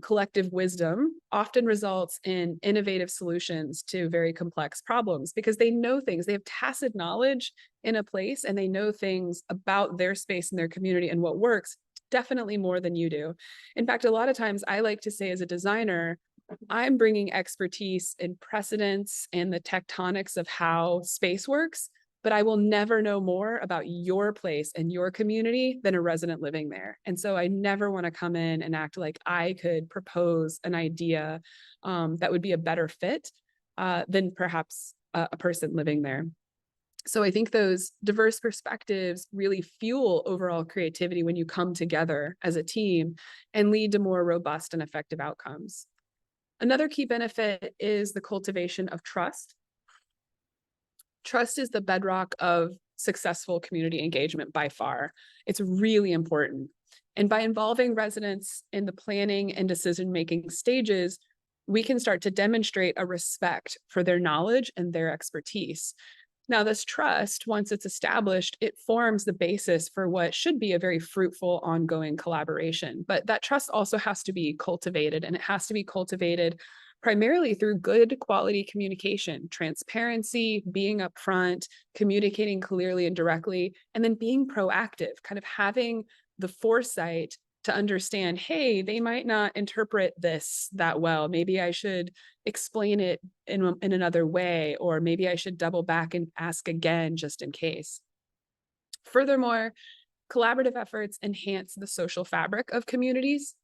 collective wisdom often results in innovative solutions to very complex problems because they know things. They have tacit knowledge in a place and they know things about their space and their community and what works definitely more than you do. In fact, a lot of times I like to say as a designer, I'm bringing expertise in precedents and the tectonics of how space works, but I will never know more about your place and your community than a resident living there. And so I never want to come in and act like I could propose an idea that would be a better fit than perhaps a person living there. So I think those diverse perspectives really fuel overall creativity when you come together as a team and lead to more robust and effective outcomes. Another key benefit is the cultivation of trust. Trust is the bedrock of successful community engagement by far. It's really important. And by involving residents in the planning and decision-making stages, we can start to demonstrate a respect for their knowledge and their expertise. Now, this trust, once it's established, it forms the basis for what should be a very fruitful ongoing collaboration. But that trust also has to be cultivated, and it has to be cultivated primarily through good quality communication, transparency, being upfront, communicating clearly and directly, and then being proactive, kind of having the foresight to understand, hey, they might not interpret this that well. Maybe I should explain it in another way, or maybe I should double back and ask again just in case. Furthermore, collaborative efforts enhance the social fabric of communities.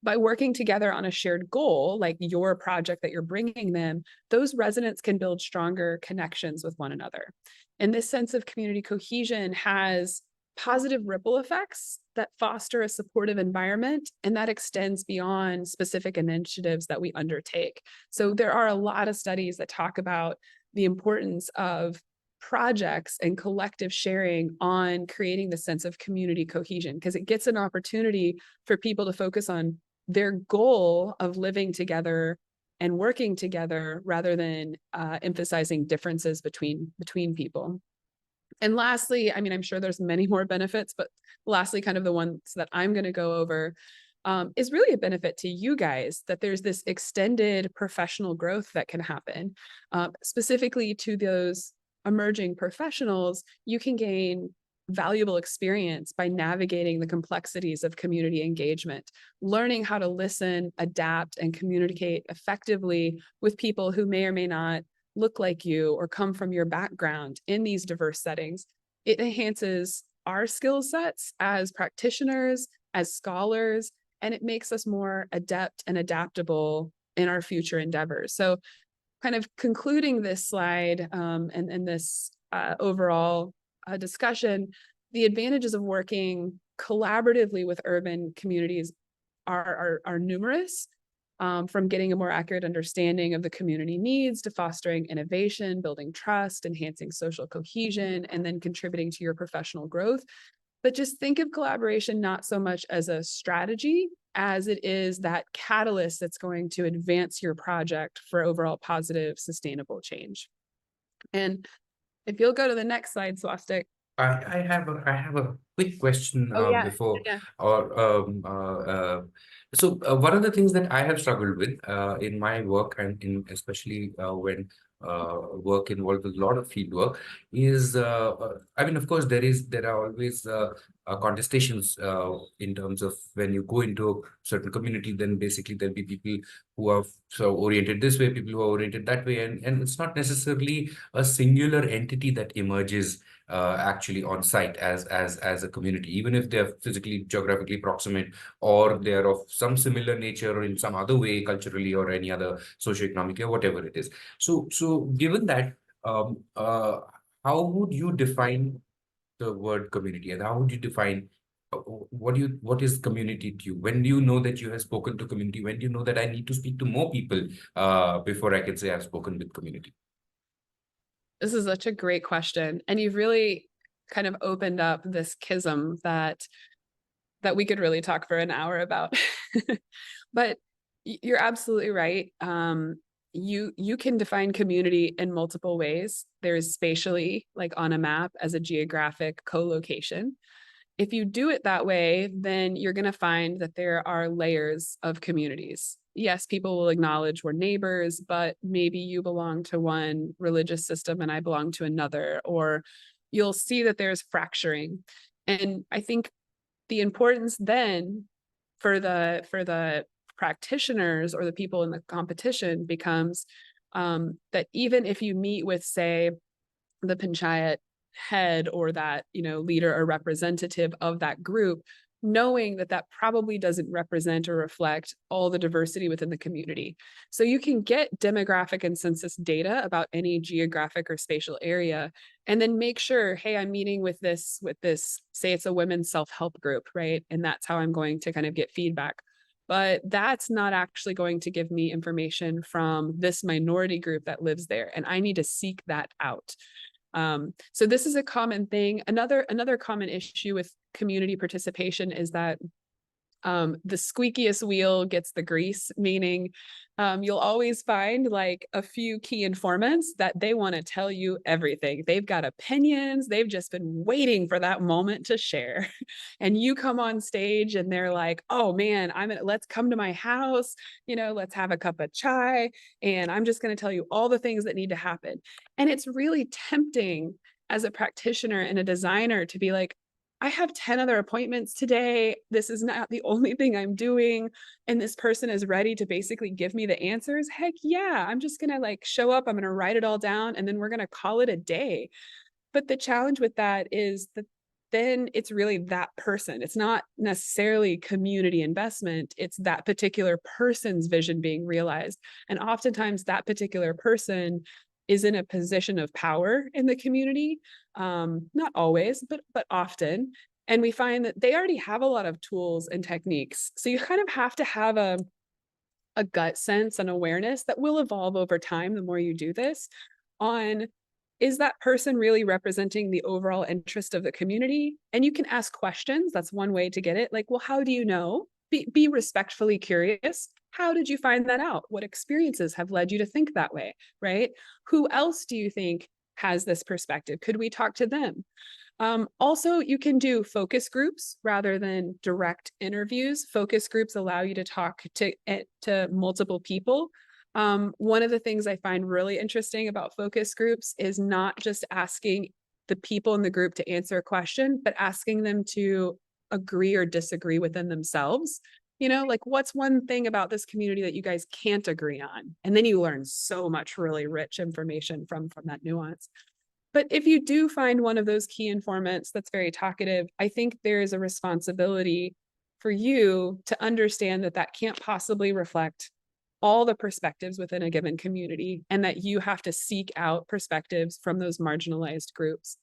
By working together on a shared goal, like your project that you're bringing them, those residents can build stronger connections with one another. And this sense of community cohesion has positive ripple effects that foster a supportive environment, and that extends beyond specific initiatives that we undertake. So there are a lot of studies that talk about the importance of projects and collective sharing on creating the sense of community cohesion, because it gets an opportunity for people to focus on their goal of living together and working together rather than emphasizing differences between people. And lastly, I mean, I'm sure there's many more benefits, but lastly, kind of the ones that I'm going to go over is really a benefit to you guys, that there's this extended professional growth that can happen, specifically to those emerging professionals, you can gain valuable experience by navigating the complexities of community engagement, learning how to listen, adapt, and communicate effectively with people who may or may not look like you or come from your background in these diverse settings. It enhances our skill sets as practitioners, as scholars, and it makes us more adept and adaptable in our future endeavors. So kind of concluding this slide and this overall discussion, the advantages of working collaboratively with urban communities are numerous, from getting a more accurate understanding of the community needs to fostering innovation, building trust, enhancing social cohesion, and then contributing to your professional growth. But just think of collaboration not so much as a strategy as it is that catalyst that's going to advance your project for overall positive, sustainable change. And if you'll go to the next slide, Swastik. I have a quick question before Yeah. one of the things that I have struggled with in my work, and in especially when work involved with a lot of field work, is I mean, of course there are always contestations in terms of when you go into a certain community, then basically there'll be people who are so oriented this way, people who are oriented that way, and it's not necessarily a singular entity that emerges actually on site as a community, even if they're physically, geographically proximate, or they're of some similar nature or in some other way, culturally or any other socioeconomically or whatever it is. So given that, how would you define the word community, and how would you define what is community to you? When do you know that you have spoken to community? When do you know that I need to speak to more people before I can say I've spoken with community? This is such a great question. And you've really kind of opened up this chasm that we could really talk for an hour about. But you're absolutely right. You can define community in multiple ways. There's spatially, like on a map, as a geographic co-location. If you do it that way, then you're going to find that there are layers of communities. Yes, people will acknowledge we're neighbors, but maybe you belong to one religious system and I belong to another, or you'll see that there's fracturing. And I think the importance then for the practitioners or the people in the competition becomes that even if you meet with, say, the panchayat head or that, leader or representative of that group, knowing that probably doesn't represent or reflect all the diversity within the community. So you can get demographic and census data about any geographic or spatial area, and then make sure, hey, I'm meeting with this, say it's a women's self-help group, right? And that's how I'm going to kind of get feedback. But that's not actually going to give me information from this minority group that lives there. And I need to seek that out. So this is a common thing. Another common issue with community participation is that the squeakiest wheel gets the grease, meaning you'll always find like a few key informants that they want to tell you everything. They've got opinions. They've just been waiting for that moment to share. And you come on stage and they're like, oh man, let's come to my house, let's have a cup of chai. And I'm just going to tell you all the things that need to happen. And it's really tempting as a practitioner and a designer to be like, I have 10 other appointments today. This is not the only thing I'm doing. And this person is ready to basically give me the answers. Heck yeah, I'm just going to show up. I'm going to write it all down and then we're going to call it a day. But the challenge with that is that then it's really that person. It's not necessarily community investment. It's that particular person's vision being realized. And oftentimes that particular person is in a position of power in the community. Not always, but often. And we find that they already have a lot of tools and techniques. So you kind of have to have a gut sense and awareness that will evolve over time the more you do this on, is that person really representing the overall interest of the community? And you can ask questions. That's one way to get it. Like, well, how do you know? Be respectfully curious. How did you find that out? What experiences have led you to think that way, right? Who else do you think has this perspective? Could we talk to them? Also, you can do focus groups rather than direct interviews. Focus groups allow you to talk to multiple people One of the things I find really interesting about focus groups is not just asking the people in the group to answer a question, but asking them to agree or disagree within themselves. You know, like, what's one thing about this community that you guys can't agree on? And then you learn so much really rich information from that nuance. But if you do find one of those key informants that's very talkative, I think there is a responsibility for you to understand that that can't possibly reflect all the perspectives within a given community, and that you have to seek out perspectives from those marginalized groups.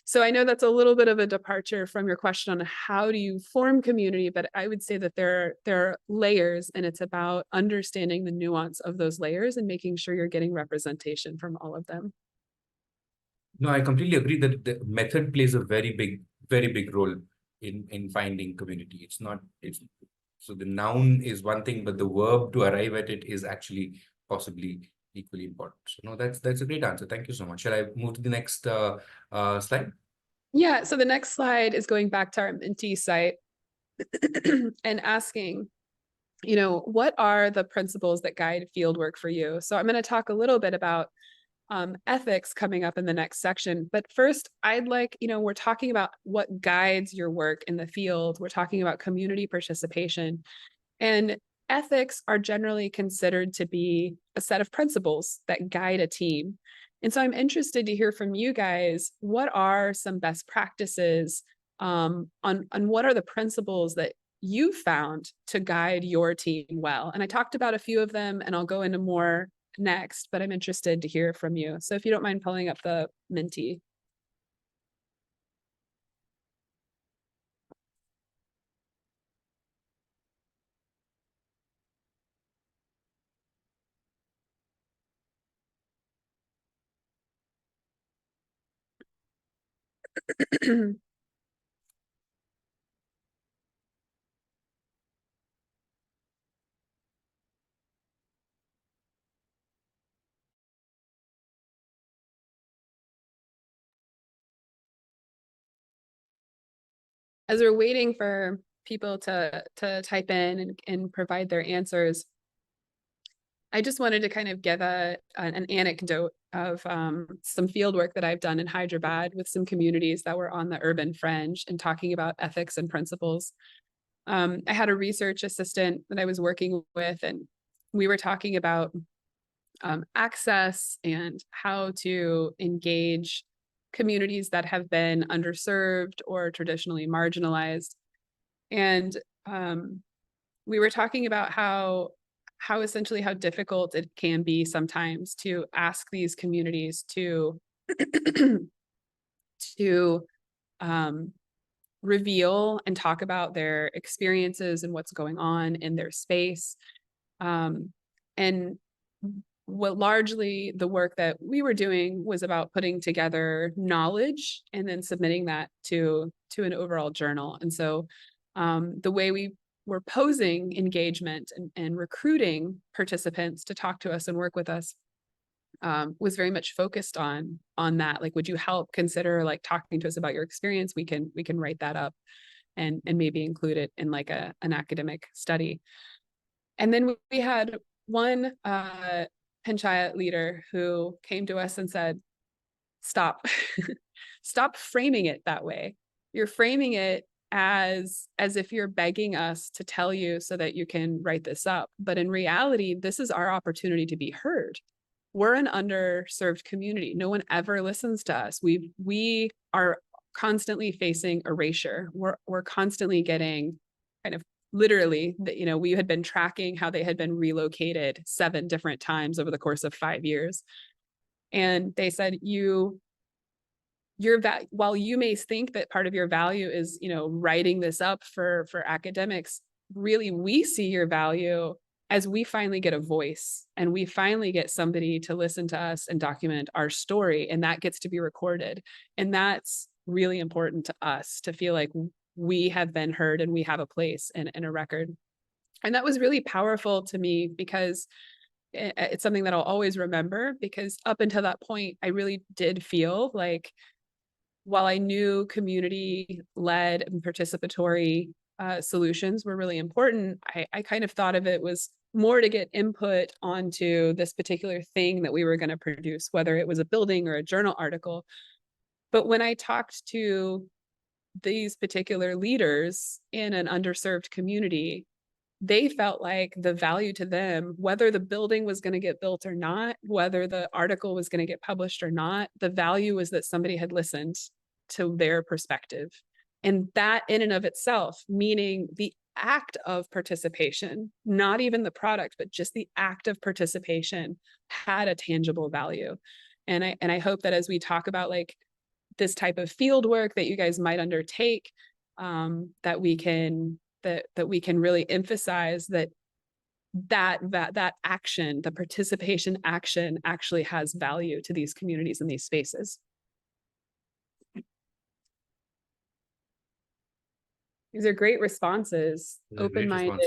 So I know that's a little bit of a departure from your question on how do you form community, but I would say that there are layers, and it's about understanding the nuance of those layers and making sure you're getting representation from all of them. No, I completely agree that the method plays a very big role in finding community. It's so the noun is one thing, but the verb to arrive at it is actually possibly equally important. So no, that's a great answer. Thank you so much. Shall I move to the next slide? Yeah, so the next slide is going back to our Minty site and asking, you know, what are the principles that guide fieldwork for you? So I'm going to talk a little bit about ethics coming up in the next section. But first, I'd like, you know, we're talking about what guides your work in the field. We're talking about community participation. And ethics are generally considered to be a set of principles that guide a team. And so I'm interested to hear from you guys, what are some best practices on what are the principles that you found to guide your team well? And I talked about a few of them, and I'll go into more next, but I'm interested to hear from you. So if you don't mind pulling up the Minty. As we're waiting for people to type in and provide their answers, I just wanted to kind of give an anecdote of some field work that I've done in Hyderabad with some communities that were on the urban fringe and talking about ethics and principles. I had a research assistant that I was working with, and we were talking about access and how to engage communities that have been underserved or traditionally marginalized. And we were talking about how essentially how difficult it can be sometimes to ask these communities to to reveal and talk about their experiences and what's going on in their space. And what largely the work that we were doing was about putting together knowledge and then submitting that to an overall journal. And so the way we were posing engagement and recruiting participants to talk to us and work with us was very much focused on that. Like, would you help consider like talking to us about your experience? We can write that up and maybe include it in like an academic study. And then we had one panchayat leader who came to us and said, stop, stop framing it that way. You're framing it as if you're begging us to tell you so that you can write this up. But in reality, this is our opportunity to be heard. We're an underserved community. No one ever listens to us. We are constantly facing erasure. We're constantly getting kind of literally, you know, we had been tracking how they had been relocated 7 different times over the course of 5 years. And they said, while you may think that part of your value is, you know, writing this up for academics, really we see your value as we finally get a voice and we finally get somebody to listen to us and document our story, and that gets to be recorded. And that's really important to us, to feel like we have been heard and we have a place in a record. And that was really powerful to me because it's something that I'll always remember, because up until that point, I really did feel like, while I knew community-led and participatory solutions were really important. I kind of thought of it was more to get input onto this particular thing that we were going to produce, whether it was a building or a journal article. But when I talked to these particular leaders in an underserved community, they felt like the value to them, whether the building was going to get built or not, whether the article was going to get published or not, the value was that somebody had listened to their perspective. And that in and of itself, meaning the act of participation, not even the product, but just the act of participation, had a tangible value. And I hope that as we talk about like this type of field work that you guys might undertake, that we can really emphasize that action, the participation action, actually has value to these communities and these spaces. These are great responses, open-minded,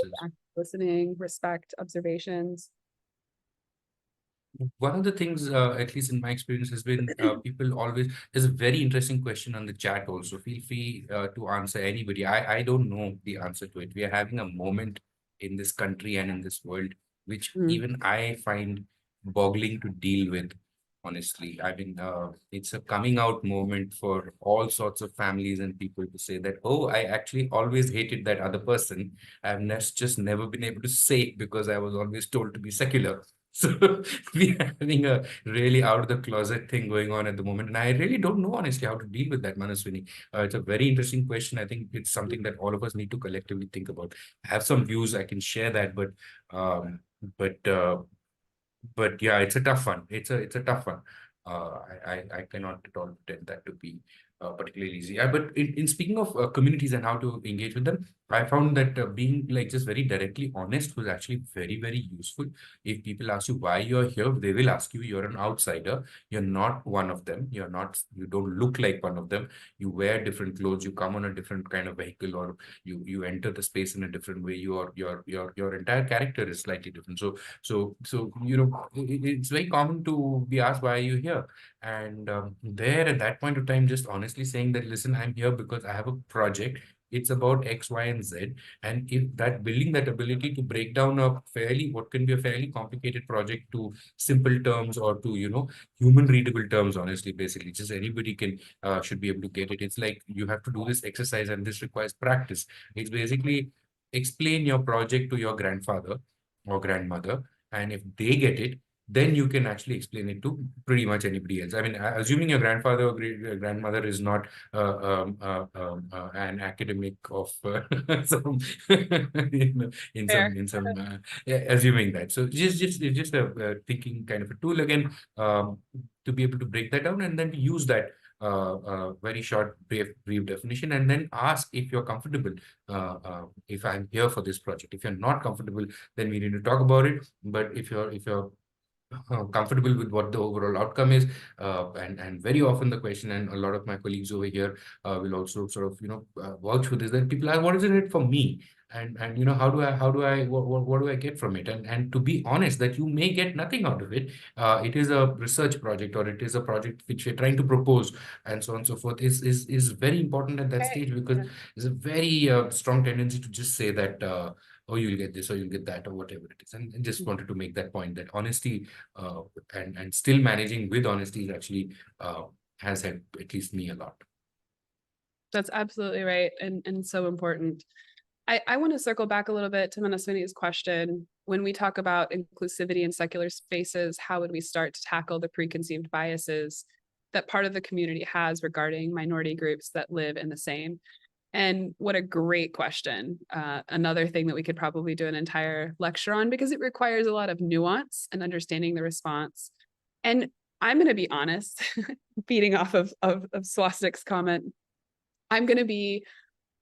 listening, respect, observations. One of the things, at least in my experience, has been people always, there's a very interesting question on the chat also. Feel free to answer anybody. I don't know the answer to it. We are having a moment in this country and in this world, which even I find boggling to deal with, honestly. I mean, it's a coming out moment for all sorts of families and people to say that, oh, I actually always hated that other person. I've just never been able to say it because I was always told to be secular. So we're having a really out of the closet thing going on at the moment. And I really don't know, honestly, how to deal with that, Manaswini. It's a very interesting question. I think it's something that all of us need to collectively think about. I have some views, I can share that, um, but yeah, it's a tough one. It's a tough one. I cannot at all pretend that to be particularly easy. But in speaking of communities and how to engage with them, I found that being like just very directly honest was actually very, very useful. If people ask you why you're here, they will ask you, you're an outsider. You're not one of them. You don't look like one of them. You wear different clothes. You come on a different kind of vehicle, or you enter the space in a different way. Your entire character is slightly different. So it's very common to be asked, why are you here? And there at that point of time, just honestly saying that, listen, I'm here because I have a project. It's about X, Y, and Z. And if that building that ability to break down what can be a fairly complicated project to simple terms, or to, human readable terms, honestly, basically, just anybody should be able to get it. It's like you have to do this exercise, and this requires practice. It's basically explain your project to your grandfather or grandmother, and if they get it, then you can actually explain it to pretty much anybody else. I mean, assuming your grandfather or grandmother is not an academic of some, assuming that. So it's just a thinking kind of a tool again, to be able to break that down, and then to use that very short, brief definition, and then ask if you're comfortable. If I'm here for this project. If you're not comfortable, then we need to talk about it. But if you're comfortable with what the overall outcome is, and very often the question, and a lot of my colleagues over here will also sort of vouch for this, that people ask, what is in it for me? And how do I what do I get from it? And to be honest, that you may get nothing out of it. It is a research project, or it is a project which we're trying to propose, and so on and so forth, is very important at that stage, because there's a very strong tendency to just say that oh, you'll get this or you'll get that or whatever it is. And just wanted to make that point, that honesty and still managing with honesty is actually has helped at least me a lot. That's absolutely right, and so important. I want to circle back a little bit to Manaswini's question. When we talk about inclusivity in secular spaces, how would we start to tackle the preconceived biases that part of the community has regarding minority groups that live in the same? And what a great question. Another thing that we could probably do an entire lecture on, because it requires a lot of nuance and understanding the response. And I'm going to be honest, feeding off of Swastik's comment, I'm going to be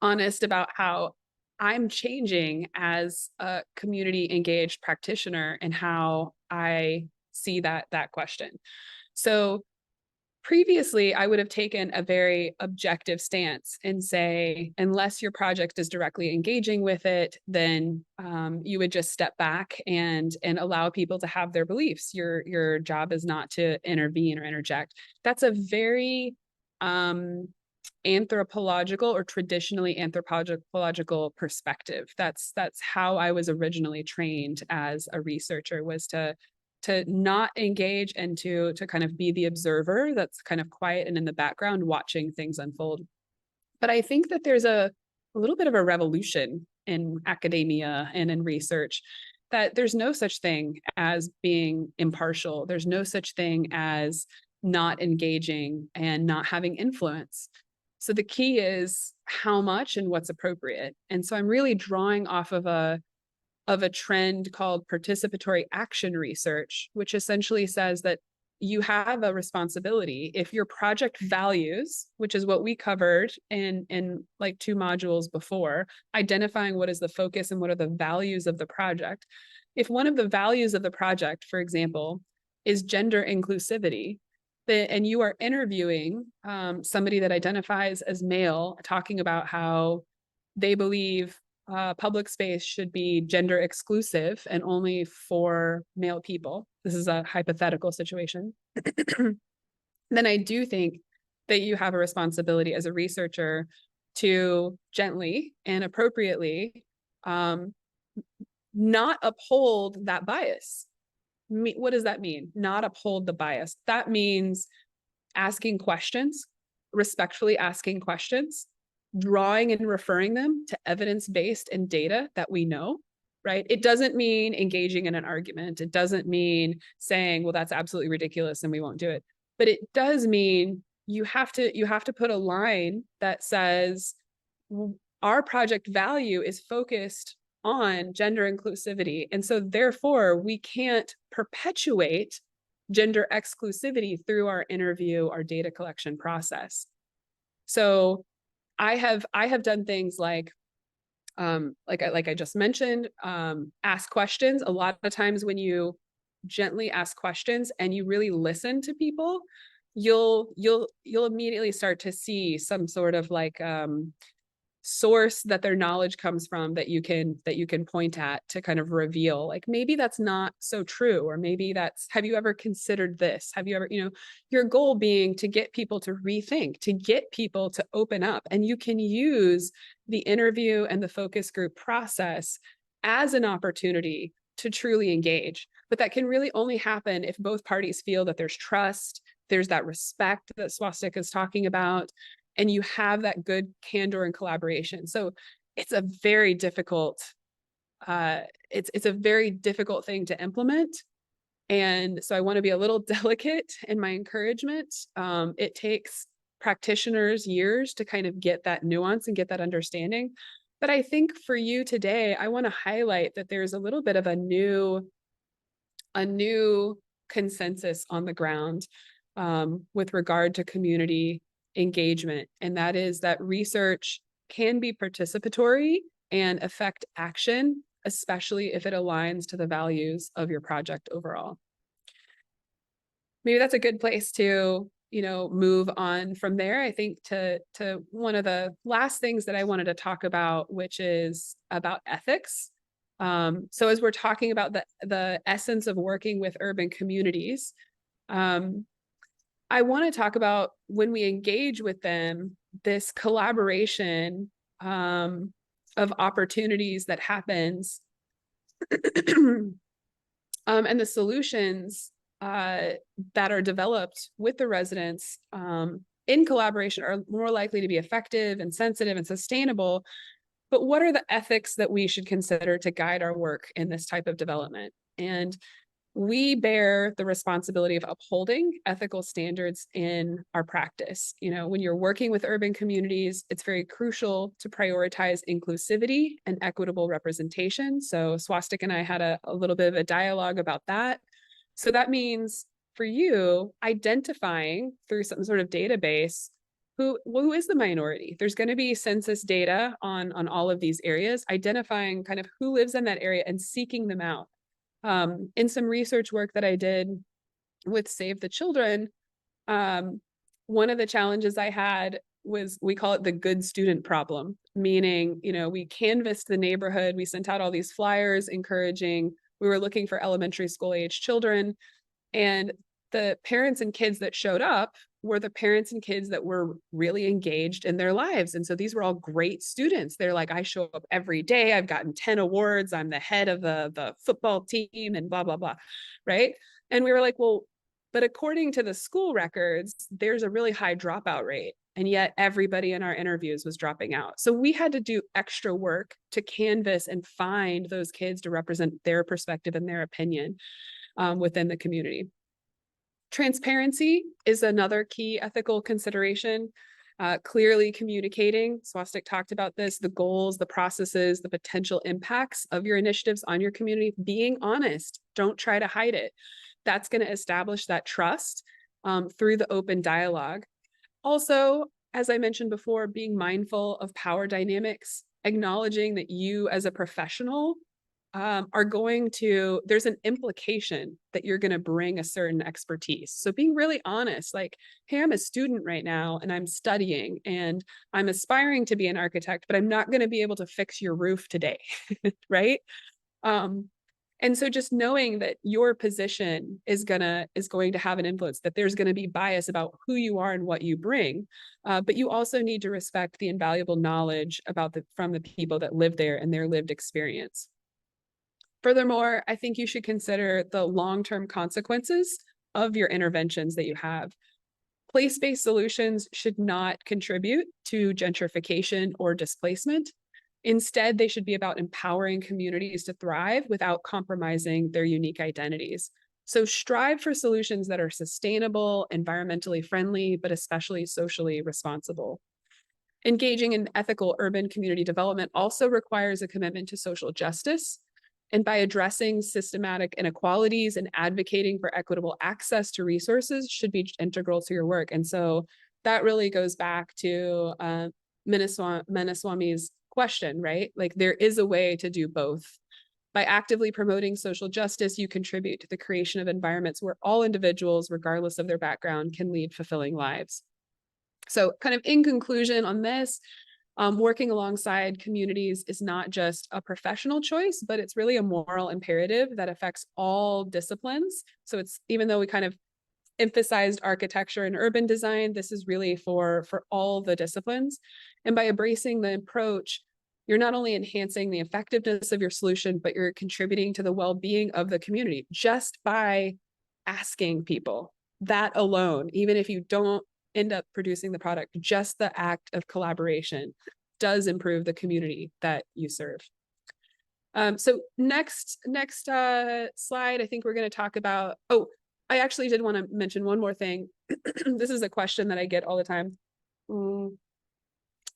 honest about how I'm changing as a community engaged practitioner and how I see that question. So previously, I would have taken a very objective stance and say, unless your project is directly engaging with it, then you would just step back and allow people to have their beliefs. Your job is not to intervene or interject. That's a very anthropological or traditionally anthropological perspective. That's how I was originally trained as a researcher, was to not engage and to kind of be the observer that's kind of quiet and in the background watching things unfold. But I think that there's a little bit of a revolution in academia and in research, that there's no such thing as being impartial. There's no such thing as not engaging and not having influence. So the key is how much and what's appropriate. And so I'm really drawing off of a trend called participatory action research, which essentially says that you have a responsibility. If your project values, which is what we covered in like 2 modules before, identifying what is the focus and what are the values of the project. If one of the values of the project, for example, is gender inclusivity, and you are interviewing somebody that identifies as male, talking about how they believe public space should be gender exclusive and only for male people. This is a hypothetical situation. Then I do think that you have a responsibility as a researcher to gently and appropriately not uphold that bias. What does that mean? Not uphold the bias. That means asking questions, respectfully asking questions, drawing and referring them to evidence-based and data that we know, right? It doesn't mean engaging in an argument. It doesn't mean saying, well, that's absolutely ridiculous and we won't do it. But it does mean you have to put a line that says our project value is focused on gender inclusivity. And so therefore we can't perpetuate gender exclusivity through our interview, our data collection process. So I have done things like I just mentioned, ask questions. A lot of times when you gently ask questions and you really listen to people, you'll immediately start to see some sort of like source that their knowledge comes from that you can point at to kind of reveal, like, maybe that's not so true, or maybe that's, have you ever considered this? Have you ever, your goal being to get people to rethink, to get people to open up. And you can use the interview and the focus group process as an opportunity to truly engage. But that can really only happen if both parties feel that there's trust, there's that respect that Swastik is talking about, and you have that good candor and collaboration. So it's a very difficult, it's a very difficult thing to implement. And so I want to be a little delicate in my encouragement. It takes practitioners years to kind of get that nuance and get that understanding. But I think for you today, I want to highlight that there's a little bit of a new consensus on the ground with regard to community engagement. And that is that research can be participatory and affect action, especially if it aligns to the values of your project overall. Maybe that's a good place to, move on from there. I think to one of the last things that I wanted to talk about, which is about ethics. So as we're talking about the essence of working with urban communities, I want to talk about, when we engage with them, this collaboration of opportunities that happens and the solutions that are developed with the residents in collaboration are more likely to be effective and sensitive and sustainable. But what are the ethics that we should consider to guide our work in this type of development? And we bear the responsibility of upholding ethical standards in our practice. When you're working with urban communities, it's very crucial to prioritize inclusivity and equitable representation. So Swastik and I had a little bit of a dialogue about that. So that means for you, identifying through some sort of database who is the minority. There's going to be census data on all of these areas, identifying kind of who lives in that area and seeking them out. In some research work that I did with Save the Children, one of the challenges I had was, we call it the good student problem, meaning, we canvassed the neighborhood, we sent out all these flyers encouraging, we were looking for elementary school age children, and the parents and kids that showed up were the parents and kids that were really engaged in their lives. And so these were all great students. They're like, I show up every day. I've gotten 10 awards. I'm the head of the football team and blah, blah, blah. Right. And we were like, well, but according to the school records, there's a really high dropout rate. And yet everybody in our interviews was dropping out. So we had to do extra work to canvas and find those kids to represent their perspective and their opinion within the community. Transparency is another key ethical consideration. Clearly communicating, Swastik talked about this, the goals, the processes, the potential impacts of your initiatives on your community, being honest, don't try to hide it. That's going to establish that trust through the open dialogue. Also, as I mentioned before, being mindful of power dynamics, acknowledging that you as a professional are going to, there's an implication that you're going to bring a certain expertise. So being really honest, like, hey, I'm a student right now and I'm studying and I'm aspiring to be an architect, but I'm not going to be able to fix your roof today, right? And so just knowing that your position is going to have an influence, that there's going to be bias about who you are and what you bring, but you also need to respect the invaluable knowledge from the people that live there and their lived experience. Furthermore, I think you should consider the long-term consequences of your interventions that you have. Place-based solutions should not contribute to gentrification or displacement. Instead, they should be about empowering communities to thrive without compromising their unique identities. So strive for solutions that are sustainable, environmentally friendly, but especially socially responsible. Engaging in ethical urban community development also requires a commitment to social justice. And by addressing systematic inequalities and advocating for equitable access to resources should be integral to your work. And so that really goes back to Minaswamy's question, right? Like, there is a way to do both. By actively promoting social justice, you contribute to the creation of environments where all individuals, regardless of their background, can lead fulfilling lives. So kind of in conclusion on this, working alongside communities is not just a professional choice, but it's really a moral imperative that affects all disciplines. So it's, even though we kind of emphasized architecture and urban design, this is really for all the disciplines. And by embracing the approach, you're not only enhancing the effectiveness of your solution, but you're contributing to the well-being of the community just by asking people. That alone, even if you don't end up producing the product, just the act of collaboration does improve the community that you serve. So next slide, I think we're going to talk about, oh, I actually did want to mention one more thing. This is a question that I get all the time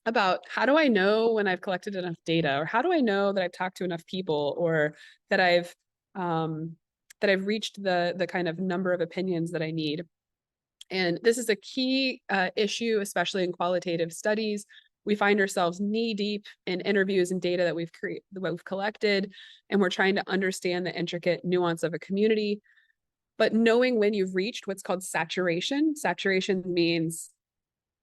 about, how do I know when I've collected enough data, or how do I know that I've talked to enough people, or that I've reached the kind of number of opinions that I need. And this is a key issue, especially in qualitative studies. We find ourselves knee-deep in interviews and data that we've collected, and we're trying to understand the intricate nuance of a community. But knowing when you've reached what's called saturation. Saturation means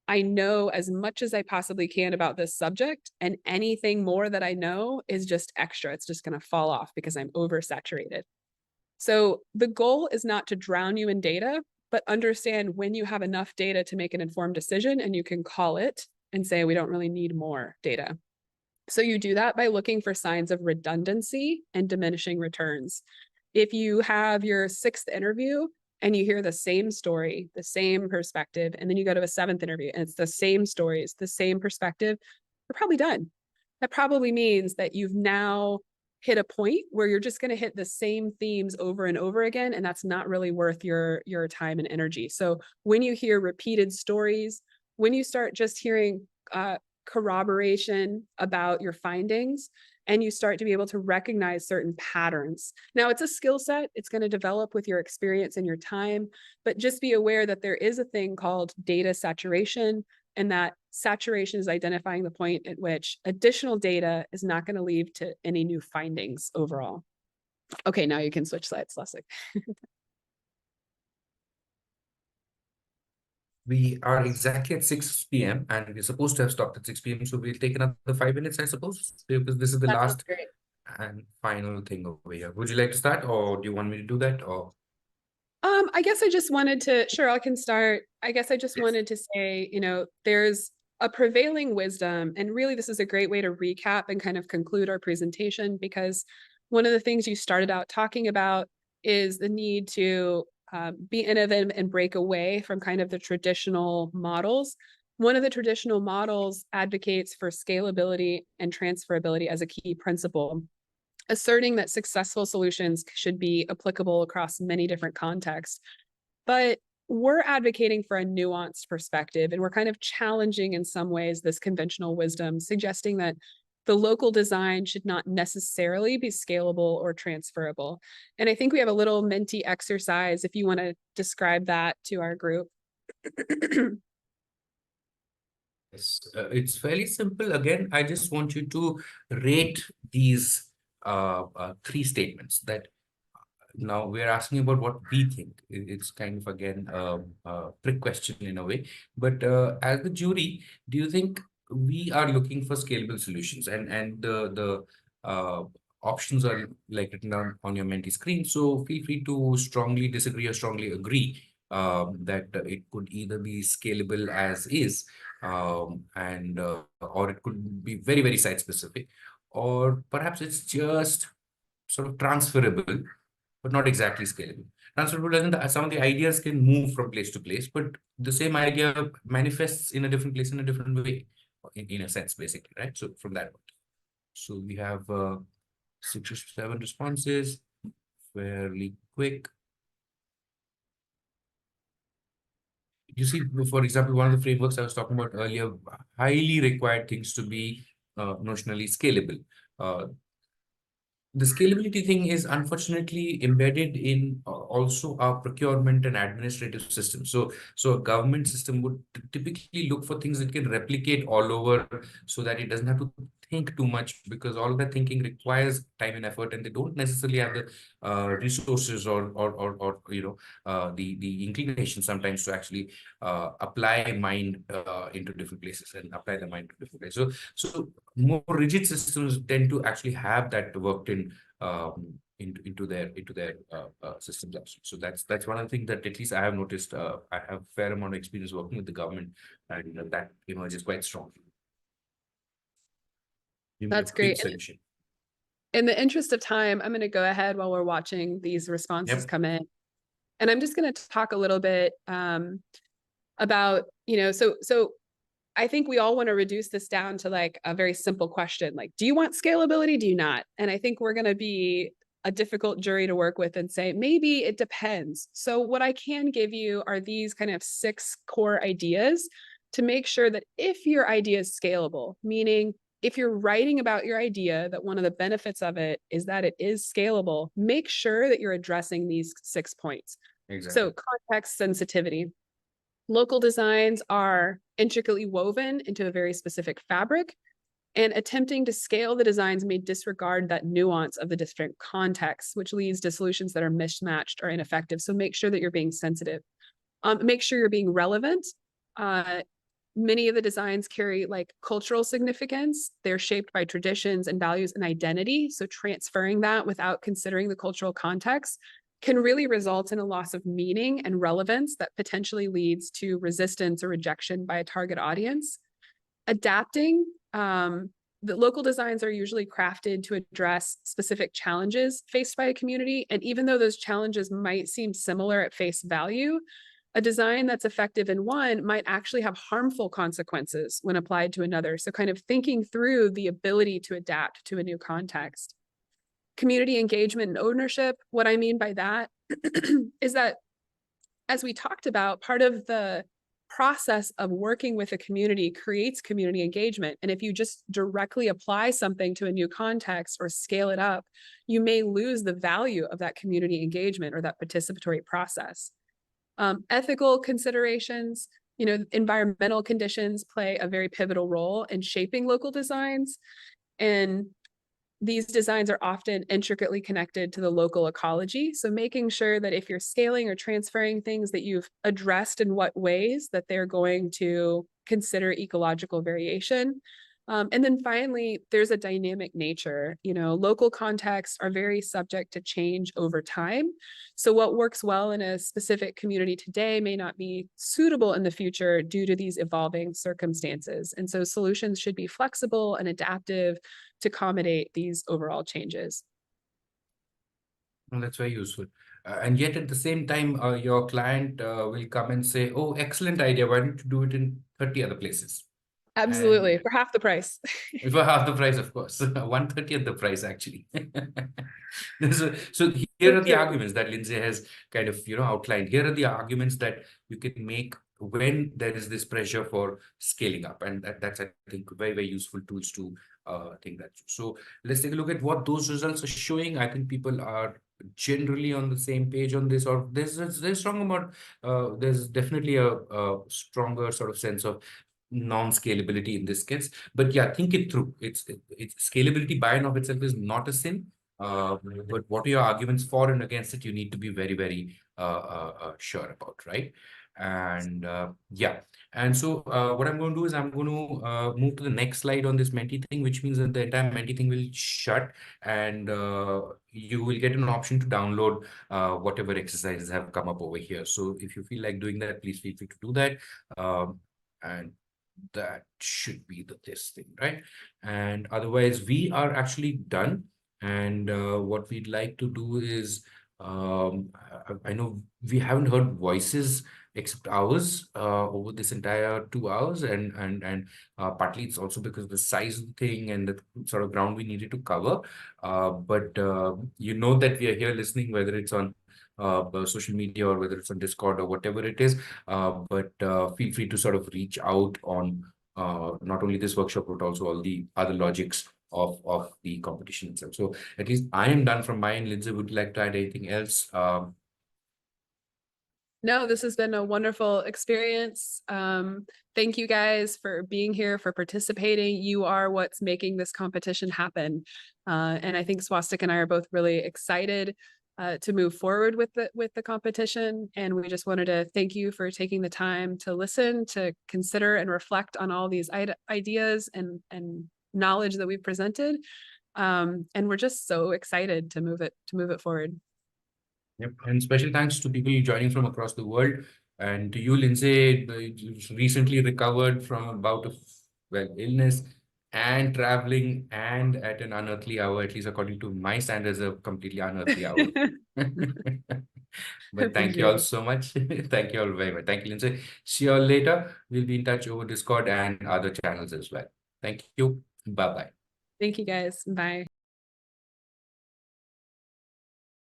I know as much as I possibly can about this subject, and anything more that I know is just extra. It's just going to fall off because I'm oversaturated. So the goal is not to drown you in data, but understand when you have enough data to make an informed decision, and you can call it and say, we don't really need more data. So you do that by looking for signs of redundancy and diminishing returns. If you have your 6th interview and you hear the same story, the same perspective, and then you go to a 7th interview and it's the same stories, the same perspective, you're probably done. That probably means that you've now hit a point where you're just going to hit the same themes over and over again, and that's not really worth your time and energy. So when you hear repeated stories, when you start just hearing corroboration about your findings, and you start to be able to recognize certain patterns. Now, it's a skill set. It's going to develop with your experience and your time, but just be aware that there is a thing called data saturation, and that saturation is identifying the point at which additional data is not going to lead to any new findings overall. Okay, now you can switch slides, Swastik. We are exactly at 6 p.m. and we're supposed to have stopped at 6 p.m. So we'll take another 5 minutes, I suppose, because this is the last and final thing over here. Would you like to start, or do you want me to do that? Or I guess I just wanted to, sure, I can start. I guess I just Yes. wanted to say, there's a prevailing wisdom, and really this is a great way to recap and kind of conclude our presentation, because one of the things you started out talking about is the need to be innovative and break away from kind of the traditional models. One of the traditional models advocates for scalability and transferability as a key principle, asserting that successful solutions should be applicable across many different contexts. But we're advocating for a nuanced perspective, and we're kind of challenging in some ways this conventional wisdom, suggesting that the local design should not necessarily be scalable or transferable. And I think we have a little Menti exercise if you want to describe that to our group. Yes, it's fairly simple. Again, I just want you to rate these three statements that now we're asking about what we think. It's kind of, again, a trick question in a way. But as the jury, do you think we are looking for scalable solutions? And the options are like written down on your Menti screen. So feel free to strongly disagree or strongly agree that it could either be scalable as is, and or it could be very, very site specific, or perhaps it's just sort of transferable, but not exactly scalable. Transferable doesn't, some of the ideas can move from place to place, but the same idea manifests in a different place in a different way, in a sense, basically, right? So from that point. So we have 6 or 7 responses, fairly quick. You see, for example, one of the frameworks I was talking about earlier, highly required things to be notionally scalable. The scalability thing is unfortunately embedded in also our procurement and administrative system. So a government system would typically look for things that can replicate all over, so that it doesn't have to think too much, because all of that thinking requires time and effort, and they don't necessarily have the resources or the inclination sometimes to actually apply mind into different places and apply the mind to different places. So more rigid systems tend to actually have that worked in into their systems actually. So that's one of the things that at least I have noticed. I have a fair amount of experience working with the government, and that emerges quite strongly. That's great. Solution. In the interest of time, I'm going to go ahead while we're watching these responses come in. And I'm just going to talk a little bit about, so I think we all want to reduce this down to like a very simple question, like, do you want scalability? Do you not? And I think we're going to be a difficult jury to work with and say, maybe it depends. So what I can give you are these kind of 6 core ideas to make sure that if your idea is scalable, meaning if you're writing about your idea, that one of the benefits of it is that it is scalable, make sure that you're addressing these 6 points. Exactly. So context sensitivity. Local designs are intricately woven into a very specific fabric, and attempting to scale the designs may disregard that nuance of the different contexts, which leads to solutions that are mismatched or ineffective. So make sure that you're being sensitive. Make sure you're being relevant. Many of the designs carry like cultural significance. They're shaped by traditions and values and identity. So transferring that without considering the cultural context can really result in a loss of meaning and relevance that potentially leads to resistance or rejection by a target audience. Adapting, the local designs are usually crafted to address specific challenges faced by a community. And even though those challenges might seem similar at face value, a design that's effective in one might actually have harmful consequences when applied to another. So kind of thinking through the ability to adapt to a new context. Community engagement and ownership. What I mean by that is that, as we talked about, part of the process of working with a community creates community engagement. And if you just directly apply something to a new context or scale it up, you may lose the value of that community engagement or that participatory process. Ethical considerations, environmental conditions play a very pivotal role in shaping local designs. And these designs are often intricately connected to the local ecology. So making sure that if you're scaling or transferring things, that you've addressed in what ways that they're going to consider ecological variation. And then finally, there's a dynamic nature. Local contexts are very subject to change over time. So what works well in a specific community today may not be suitable in the future due to these evolving circumstances. And so solutions should be flexible and adaptive to accommodate these overall changes. Well, that's very useful. And yet at the same time, your client will come and say, oh, excellent idea. Why don't you do it in 30 other places? Absolutely, for half the price. For half the price, of course. 1/30th the price, actually. So here are the arguments that Lyndsey has kind of, outlined. Here are the arguments that you can make when there is this pressure for scaling up. And that's, I think, very, very useful tools to think that. So let's take a look at what those results are showing. I think people are generally on the same page on this, or there's strong amount, there's definitely a stronger sort of sense of non-scalability in this case. But yeah, think it through. It's scalability by and of itself is not a sin. But what are your arguments for and against it? You need to be very, very sure about, right? And yeah. And so what I'm going to do is I'm going to move to the next slide on this Menti thing, which means that the entire Menti thing will shut, and you will get an option to download whatever exercises have come up over here. So if you feel like doing that, please feel free to do that. And that should be this thing, right? And otherwise, we are actually done. And what we'd like to do is, I know we haven't heard voices except ours over this entire 2 hours, and partly it's also because of the size of the thing and the sort of ground we needed to cover. But that we are here listening, whether it's on social media or whether it's on Discord or whatever it is. But feel free to sort of reach out on not only this workshop, but also all the other logics of the competition itself. So at least I am done from my end. Lyndsey, would you like to add anything else? No, this has been a wonderful experience. Thank you guys for being here, for participating. You are what's making this competition happen. And I think Swastik and I are both really excited to move forward with the competition. And we just wanted to thank you for taking the time to listen, to consider and reflect on all these ideas and knowledge that we've presented. And we're just so excited to move it forward. Yep. And special thanks to people joining from across the world, and to you, Lyndsey, you recently recovered from a bout of illness and traveling, and at an unearthly hour, at least according to my standards, a completely unearthly hour. But thank you all so much. Thank you all very much. Thank you, Lyndsey. See you all later. We'll be in touch over Discord and other channels as well. Thank you. Bye-bye. Thank you, guys. Bye.